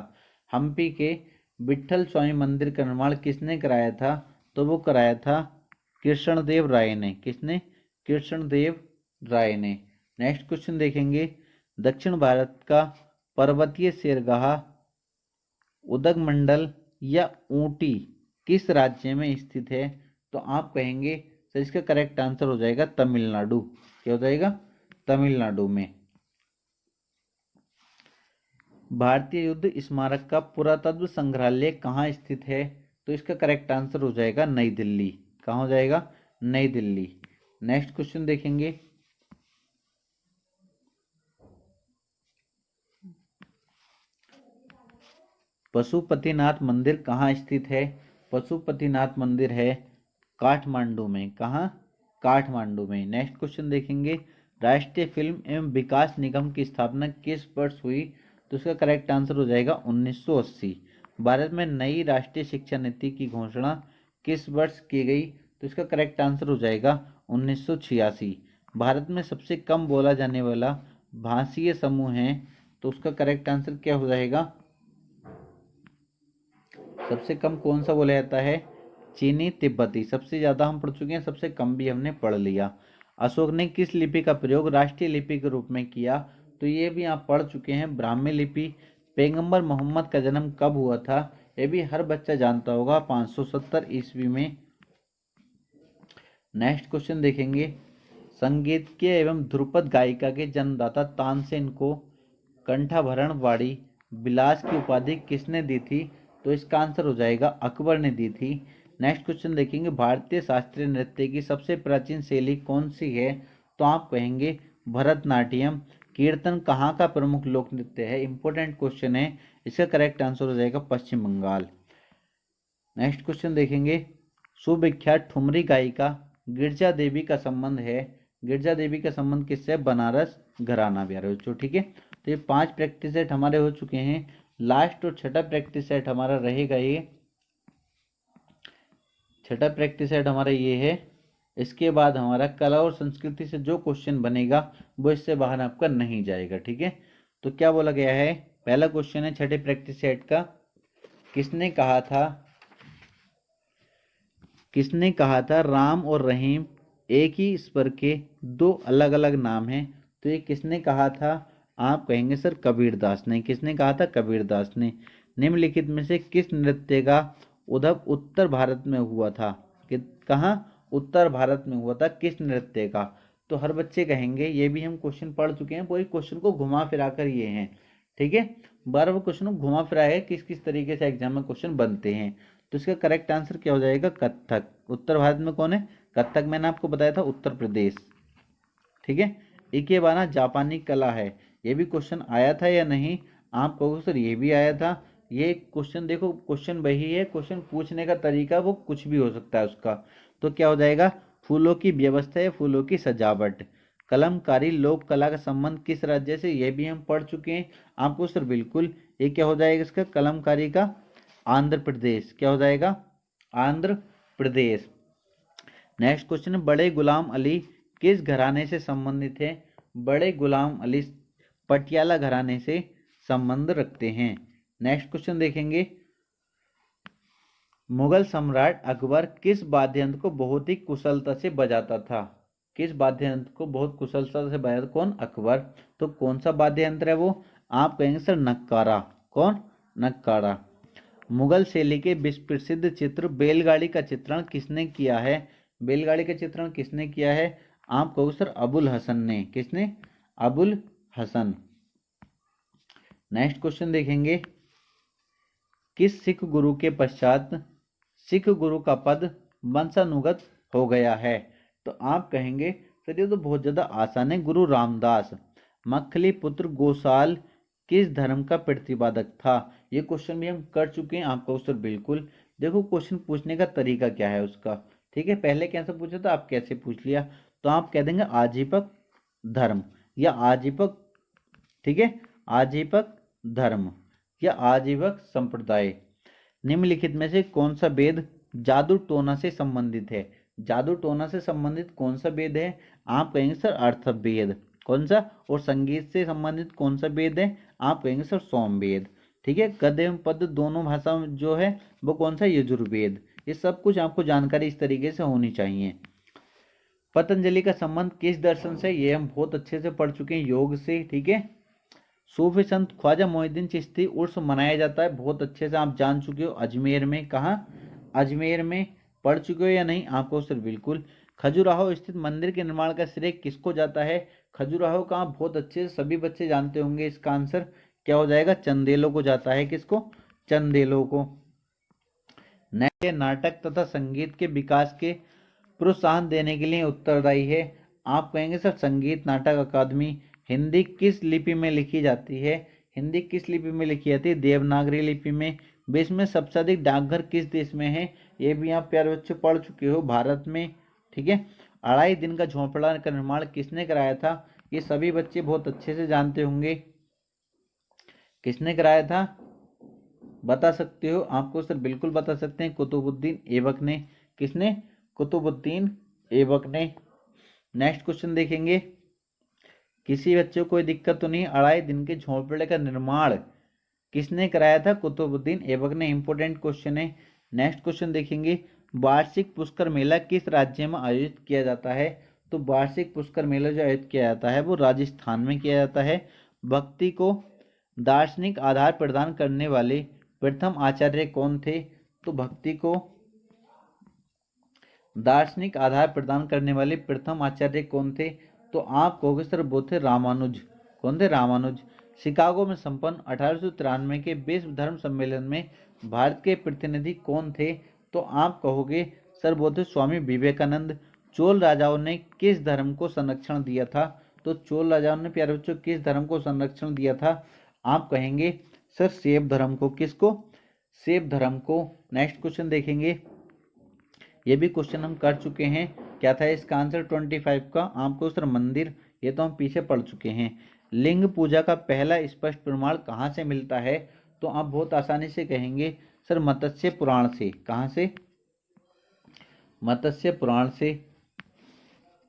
हम्पी के विट्ठल स्वामी मंदिर का निर्माण किसने कराया था? तो वो कराया था कृष्णदेव राय ने। किसने? कृष्णदेव राय ने। नेक्स्ट क्वेश्चन देखेंगे, दक्षिण भारत का पर्वतीय सैरगाह उदगमंडल या ऊटी किस राज्य में स्थित है? तो आप कहेंगे सर इसका करेक्ट आंसर हो जाएगा तमिलनाडु। क्या हो जाएगा? तमिलनाडु में। भारतीय युद्ध स्मारक का पुरातत्व संग्रहालय कहाँ स्थित है? तो इसका करेक्ट आंसर हो जाएगा नई दिल्ली। कहाँ हो जाएगा? नई दिल्ली। नेक्स्ट क्वेश्चन देखेंगे, पशुपतिनाथ मंदिर कहाँ स्थित है? पशुपतिनाथ मंदिर है काठमांडू में। कहाँ? काठमांडू में। नेक्स्ट क्वेश्चन देखेंगे, राष्ट्रीय फिल्म एवं विकास निगम की स्थापना किस वर्ष हुई? तो इसका करेक्ट आंसर हो जाएगा 1980। भारत में नई राष्ट्रीय शिक्षा नीति की घोषणा किस वर्ष की गई? तो इसका करेक्ट आंसर हो जाएगा 1986। भारत में सबसे कम बोला जाने वाला भाषीय समूह है, तो उसका करेक्ट आंसर क्या हो जाएगा? सबसे कम कौन सा बोला जाता है? चीनी तिब्बती। सबसे ज्यादा हम पढ़ चुके हैं, सबसे कम भी हमने पढ़ लिया। अशोक ने किस लिपि का प्रयोग राष्ट्रीय लिपि के रूप में किया? तो ये भी आप पढ़ चुके हैं, ब्राह्मी लिपि। पैगंबर मोहम्मद का जन्म कब हुआ था? ये भी हर बच्चा जानता होगा, 570 ईस्वी में। नेक्स्ट क्वेश्चन देखेंगे, संगीत के एवं ध्रुपद गायिका के जन्मदाता तानसेन को कंठाभरण वाणी विलास की उपाधि किसने दी थी? तो इसका आंसर हो जाएगा अकबर ने दी थी। नेक्स्ट क्वेश्चन देखेंगे, भारतीय शास्त्रीय नृत्य की सबसे प्राचीन शैली कौन सी है? तो आप कहेंगे भरतनाट्यम। कीर्तन कहाँ का प्रमुख लोक नृत्य है? इंपॉर्टेंट क्वेश्चन है, इसका करेक्ट आंसर हो जाएगा पश्चिम बंगाल। नेक्स्ट क्वेश्चन देखेंगे, सुविख्यात ठुमरी गायिका गिरजा देवी का संबंध है? गिरजा देवी का संबंध किससे? बनारस घराना प्यारे बच्चों। ठीक है, तो ये 5 प्रैक्टिस सेट हमारे हो चुके हैं। लास्ट और छठा प्रैक्टिस सेट हमारा रहेगा ये, छठा प्रैक्टिस सेट हमारा ये है। इसके बाद हमारा कला और संस्कृति से जो क्वेश्चन बनेगा वो इससे बाहर आपका नहीं जाएगा। ठीक है, तो क्या बोला गया है? पहला क्वेश्चन है छठे प्रैक्टिस सेट का, किसने कहा था राम और रहीम एक ही स्वर के दो अलग अलग नाम हैं? तो ये किसने कहा था? आप कहेंगे सर कबीरदास ने। किसने कहा था? कबीरदास ने। निम्नलिखित में से किस नृत्य का उद्भव उत्तर भारत में हुआ था? कहाँ? उत्तर भारत में हुआ था। किस नृत्य का? तो हर बच्चे कहेंगे, ये भी हम क्वेश्चन पढ़ चुके हैं, पूरे क्वेश्चन को घुमा फिरा कर ये हैं। ठीक है, 12 क्वेश्चन को घुमा फिरा है, किस किस तरीके से एग्जाम में क्वेश्चन बनते हैं। तो इसका करेक्ट आंसर क्या हो जाएगा? कथक। उत्तर भारत में कौन है? कथक। मैंने आपको बताया था उत्तर प्रदेश। ठीक है, इकेबाना जापानी कला है, ये भी क्वेश्चन आया था या नहीं? आप कहोगे सर ये भी आया था। ये क्वेश्चन देखो, क्वेश्चन वही है, क्वेश्चन पूछने का तरीका वो कुछ भी हो सकता है उसका। तो क्या हो जाएगा? फूलों की व्यवस्था है, फूलों की सजावट। कलमकारी लोक कला का संबंध किस राज्य से? ये भी हम पढ़ चुके हैं। आपको सर बिल्कुल, ये क्या हो जाएगा इसका? कलमकारी का आंध्र प्रदेश। क्या हो जाएगा? आंध्र प्रदेश। नेक्स्ट क्वेश्चन है, बड़े गुलाम अली किस घराने से संबंधित है? बड़े गुलाम अली पटियाला घराने से संबंध रखते हैं। नेक्स्ट क्वेश्चन देखेंगे, मुगल सम्राट अकबर किस वाद्य यंत्र को बहुत ही कुशलता से बजाता था? किस वाद्य यंत्र को बहुत कुशलता से बजाता? कौन? अकबर। तो कौन सा वाद्य यंत्र है वो? आप कहेंगे सर नक्कारा। कौन? नक्कारा। मुगल शैली के विश्व प्रसिद्ध चित्र बैलगाड़ी का चित्रण किसने किया है? बैलगाड़ी का चित्रण किसने किया है? आप कहो सर अबुल हसन ने। किसने? अबुल हसन। नेक्स्ट क्वेश्चन देखेंगे, किस सिख गुरु के पश्चात सिख गुरु का पद वंशानुगत हो गया है? तो आप कहेंगे सर ये तो बहुत ज्यादा आसान है, गुरु रामदास। मखली पुत्र गोसाल किस धर्म का प्रतिपादक था? ये क्वेश्चन भी हम कर चुके हैं। आपका सर बिल्कुल, देखो क्वेश्चन पूछने का तरीका क्या है उसका। ठीक है, पहले कैसे पूछा था, आप कैसे पूछ लिया। तो आप कह देंगे आजीवक धर्म या आजीवक, ठीक है, आजीवक धर्म या आजीवक संप्रदाय। निम्नलिखित में से कौन सा वेद जादू टोना से संबंधित है? जादू टोना से संबंधित कौन सा वेद है? आप कहेंगे सर अर्थवेद। कौन सा? और संगीत से संबंधित कौन सा वेद है? आप कहेंगे सर सोमवेद। ठीक है, गद्य एवं पद्य दोनों भाषा में जो है वो कौन सा? यजुर्वेद। ये सब कुछ आपको जानकारी इस तरीके से होनी चाहिए। पतंजलि का संबंध किस दर्शन से? ये हम बहुत अच्छे से पढ़ चुके हैं, योग से। ठीक है, सूफी संत ख्वाजा मोइनुद्दीन चिश्ती उर्स मनाया जाता है, बहुत अच्छे से आप जान चुके हो, अजमेर में। कहाँ? अजमेर में। पढ़ चुके हो या नहीं? आपको सर बिल्कुल। खजुराहो स्थित मंदिर के निर्माण का श्रेय किसको जाता है? खजुराहो का आप बहुत अच्छे से सभी बच्चे जानते होंगे, इसका आंसर क्या हो जाएगा? चंदेलों को जाता है। किसको? चंदेलों को। नए नाटक तथा संगीत के विकास के प्रोत्साहन देने के लिए उत्तरदायी है? आप कहेंगे सर संगीत नाटक अकादमी। हिंदी किस लिपि में लिखी जाती है? हिंदी किस लिपि में लिखी जाती है? देवनागरी लिपि में। विश्व में सबसे अधिक डाकघर किस देश में है? ये भी आप प्यारे बच्चे पढ़ चुके हो, भारत में। ठीक है, 2.5 दिन का झोंपड़ा का निर्माण किसने कराया था? ये सभी बच्चे बहुत अच्छे से जानते होंगे, किसने कराया था? बता सकते हो? आपको सर बिल्कुल बता सकते हैं, कुतुबुद्दीन ऐबक ने। किसने? कुतुबुद्दीन ऐबक ने। नेक्स्ट क्वेश्चन देखेंगे, किसी बच्चे को कोई दिक्कत तो नहीं, 2.5 दिन के झोंपड़े का निर्माण किसने कराया था? कुतुबुद्दीन ऐबक ने। इंपोर्टेंट क्वेश्चन है। नेक्स्ट क्वेश्चन देखेंगे, वार्षिक पुष्कर मेला किस राज्य में आयोजित किया जाता है? तो वार्षिक पुष्कर मेला जो आयोजित किया जाता है वो राजस्थान में किया जाता है। भक्ति को दार्शनिक आधार प्रदान करने वाले प्रथम आचार्य कौन थे? तो भक्ति को दार्शनिक आधार प्रदान करने वाले प्रथम आचार्य कौन थे? तो आप कहोगे सर वो थे रामानुज। कौन थे? रामानुज। शिकागो में संपन्न 1893 के विश्व धर्म सम्मेलन में भारत के प्रतिनिधि कौन थे? तो आप कहोगे सर वो थे स्वामी विवेकानंद। चोल राजाओं ने किस धर्म को संरक्षण दिया था? तो चोल राजाओं ने प्यारे बच्चों किस धर्म को संरक्षण दिया था? आप कहेंगे सर शैव धर्म को। किसको? शैव धर्म को। नेक्स्ट क्वेश्चन देखेंगे, ये भी क्वेश्चन हम कर चुके हैं। क्या था इसका आंसर 25 का? आपको सर मंदिर, ये तो हम पीछे पढ़ चुके हैं। लिंग पूजा का पहला स्पष्ट प्रमाण कहाँ से मिलता है? तो आप बहुत आसानी से कहेंगे सर मत्स्य पुराण से। कहाँ से? मत्स्य पुराण से।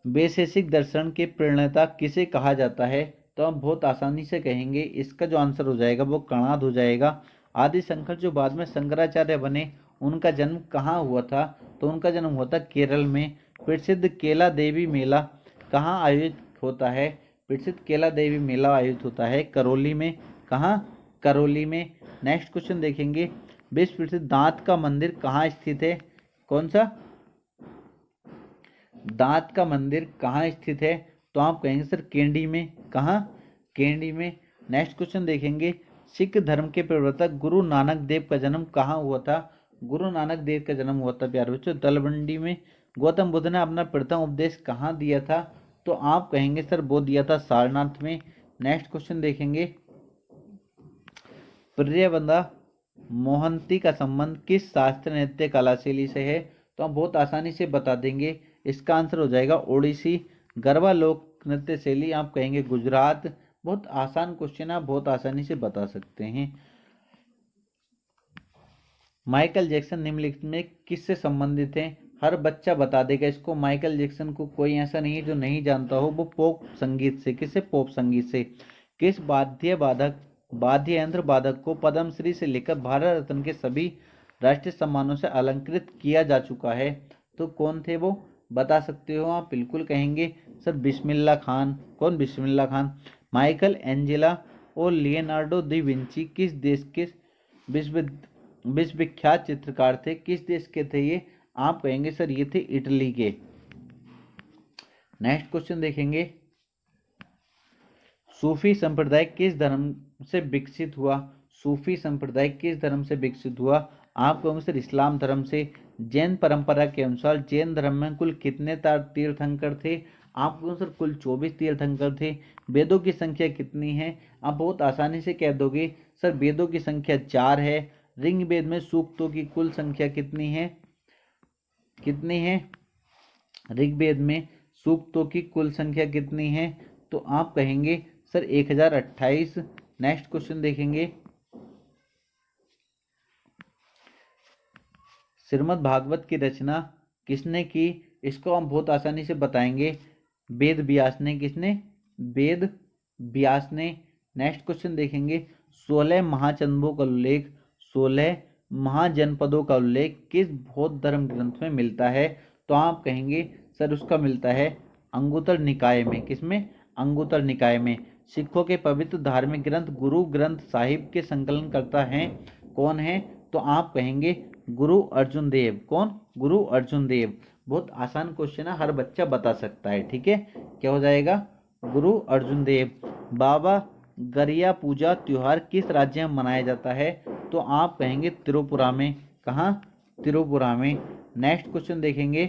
वैशेषिक दर्शन के प्रणेता किसे कहा जाता है? तो हम बहुत आसानी से कहेंगे इसका जो आंसर हो जाएगा वो कणाद हो जाएगा। आदि शंकर जो बाद में शंकराचार्य बने, उनका जन्म कहाँ हुआ था? तो उनका जन्म हुआ था केरल में। प्रसिद्ध केला देवी मेला कहाँ आयोजित होता है? प्रसिद्ध केला देवी मेला आयोजित होता है करौली में। कहाँ? करौली में। नेक्स्ट क्वेश्चन देखेंगे, विश्व प्रसिद्ध दांत का मंदिर कहाँ स्थित है? कौन सा? दांत का मंदिर कहाँ स्थित है? तो आप कहेंगे सर केंडी में। कहाँ? केंडी में। नेक्स्ट क्वेश्चन देखेंगे, सिख धर्म के प्रवर्तक गुरु नानक देव का जन्म कहाँ हुआ था? गुरु नानक देव का जन्म हुआ था प्यारे बच्चों तलवंडी में। गौतम बुद्ध ने अपना प्रथम उपदेश कहाँ दिया था? तो आप कहेंगे सर वो दिया था सारनाथ में। नेक्स्ट क्वेश्चन देखेंगे, प्रियवंदा मोहंती का संबंध किस शास्त्रीय नृत्य कला शैली से है? तो हम बहुत आसानी से बता देंगे, इसका आंसर हो जाएगा ओडिसी। गरबा लोक नृत्य शैली आप कहेंगे गुजरात। बहुत आसान क्वेश्चन, आप बहुत आसानी से बता सकते हैं। माइकल जैक्सन निम्नलिखित में किससे संबंधित है? हर बच्चा बता देगा इसको। माइकल जैक्सन को कोई ऐसा नहीं है जो नहीं जानता हो। वो पॉप संगीत से। किससे? पॉप संगीत से। किस वाद्य यंत्र वादक को पद्मश्री से लेकर भारत रत्न के सभी राष्ट्रीय सम्मानों से अलंकृत किया जा चुका है? तो कौन थे वो? बता सकते हो आप? बिल्कुल कहेंगे सर बिस्मिल्लाह खान। कौन? बिस्मिल्लाह खान। माइकल एंजेला और लियोनार्डो दा विंची किस देश के विश्वविख्यात चित्रकार थे? किस देश के थे ये? आप कहेंगे सर ये थे इटली के। नेक्स्ट क्वेश्चन देखेंगे, सूफी संप्रदाय किस धर्म से विकसित हुआ? सूफी संप्रदाय किस धर्म से विकसित हुआ? आप कहोगे सर इस्लाम धर्म से। जैन परंपरा के अनुसार जैन धर्म में कुल कितने तीर्थंकर थे? आप कहोगे सर कुल 24 तीर्थंकर थे। वेदों की संख्या कितनी है? आप बहुत आसानी से कह दोगे सर वेदों की संख्या 4 है। ऋग्वेद में सूक्तों की कुल संख्या कितनी है? कितनी है? ऋग्वेद में सूक्तों की कुल संख्या कितनी है? तो आप कहेंगे सर 1028। नेक्स्ट क्वेश्चन देखेंगे, श्रीमद् भागवत की रचना किसने की? इसको हम बहुत आसानी से बताएंगे, वेद व्यास ने। किसने? वेद व्यास ने। नेक्स्ट क्वेश्चन देखेंगे, 16 महाचंद्रों का उल्लेख, 16 महाजनपदों का उल्लेख किस बौद्ध धर्म ग्रंथ में मिलता है? तो आप कहेंगे सर उसका मिलता है अंगुत्तर निकाय में। किसमें? अंगुत्तर निकाय में। सिखों के पवित्र धार्मिक ग्रंथ गुरु ग्रंथ साहिब के संकलन करता है कौन है? तो आप कहेंगे गुरु अर्जुन देव। कौन? गुरु अर्जुन देव। बहुत आसान क्वेश्चन है, हर बच्चा बता सकता है। ठीक है, क्या हो जाएगा? गुरु अर्जुन देव। बाबा गरिया पूजा त्योहार किस राज्य में मनाया जाता है? तो आप कहेंगे त्रिपुरा में। कहाँ? त्रिपुरा में। नेक्स्ट क्वेश्चन देखेंगे,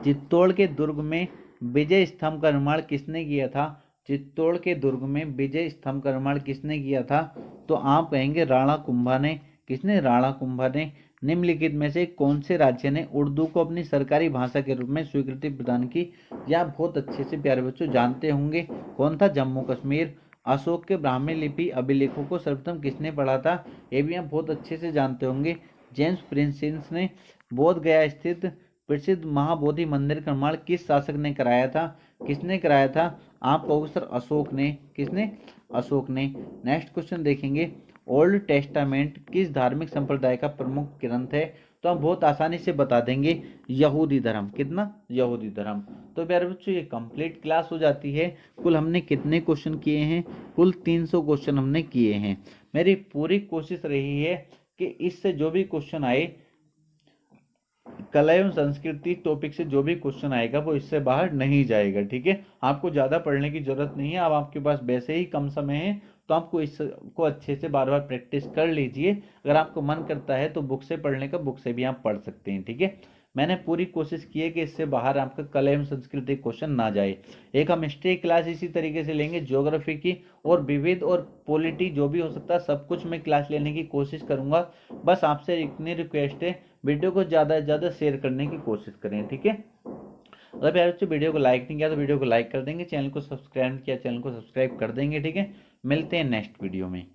चित्तौड़ के दुर्ग में विजय स्तंभ का निर्माण किसने किया था? चित्तौड़ के दुर्ग में विजय स्तंभ का निर्माण किसने किया था? तो आप कहेंगे राणा कुंभा ने। किसने? राणा कुंभा ने। निम्नलिखित में से कौन से राज्य ने उर्दू को अपनी सरकारी भाषा के रूप में स्वीकृति प्रदान की? या बहुत अच्छे से प्यारे बच्चों जानते होंगे, कौन था? जम्मू कश्मीर। अशोक के ब्राह्मी लिपि अभिलेखों को सर्वप्रथम किसने पढ़ा था? ये भी आप बहुत अच्छे से जानते होंगे, जेम्स प्रिंसेस ने। बोध गया स्थित प्रसिद्ध महाबोधि मंदिर का निर्माण किस शासक ने कराया था? किसने कराया था? आप कहोगे सर अशोक ने। किसने? अशोक ने। नेक्स्ट क्वेश्चन देखेंगे, ओल्ड टेस्टामेंट किस धार्मिक संप्रदाय का प्रमुख ग्रंथ है? तो हम बहुत आसानी से बता देंगे, यहूदी धर्म। कितना? यहूदी धर्म। तो प्यारे बच्चों ये कंप्लीट क्लास हो जाती है। कुल हमने कितने क्वेश्चन किए हैं? कुल 300 क्वेश्चन हमने किए हैं। मेरी पूरी कोशिश रही है कि इससे जो भी क्वेश्चन आए, कला एवं संस्कृति टॉपिक से जो भी क्वेश्चन आएगा वो इससे बाहर नहीं जाएगा। ठीक है, आपको ज्यादा पढ़ने की जरूरत नहीं है। अब आपके पास वैसे ही कम समय है, तो आपको इसको अच्छे से बार बार प्रैक्टिस कर लीजिए। अगर आपको मन करता है तो बुक से पढ़ने का, बुक से भी आप पढ़ सकते हैं। ठीक है, मैंने पूरी कोशिश की है कि इससे बाहर आपका कला एवं संस्कृति क्वेश्चन ना जाए। एक हम हिस्ट्री क्लास इसी तरीके से लेंगे, ज्योग्राफी की और विविध और पॉलिटी जो भी हो सकता है सब कुछ मैं क्लास लेने की कोशिश करूंगा। बस आपसे इतनी रिक्वेस्ट है, वीडियो को ज़्यादा से ज़्यादा शेयर करने की कोशिश करें। ठीक है, अगर यार बच्चों वीडियो को लाइक नहीं किया तो वीडियो को लाइक कर देंगे, चैनल को सब्सक्राइब किया चैनल को सब्सक्राइब कर देंगे। ठीक है, मिलते हैं नेक्स्ट वीडियो में।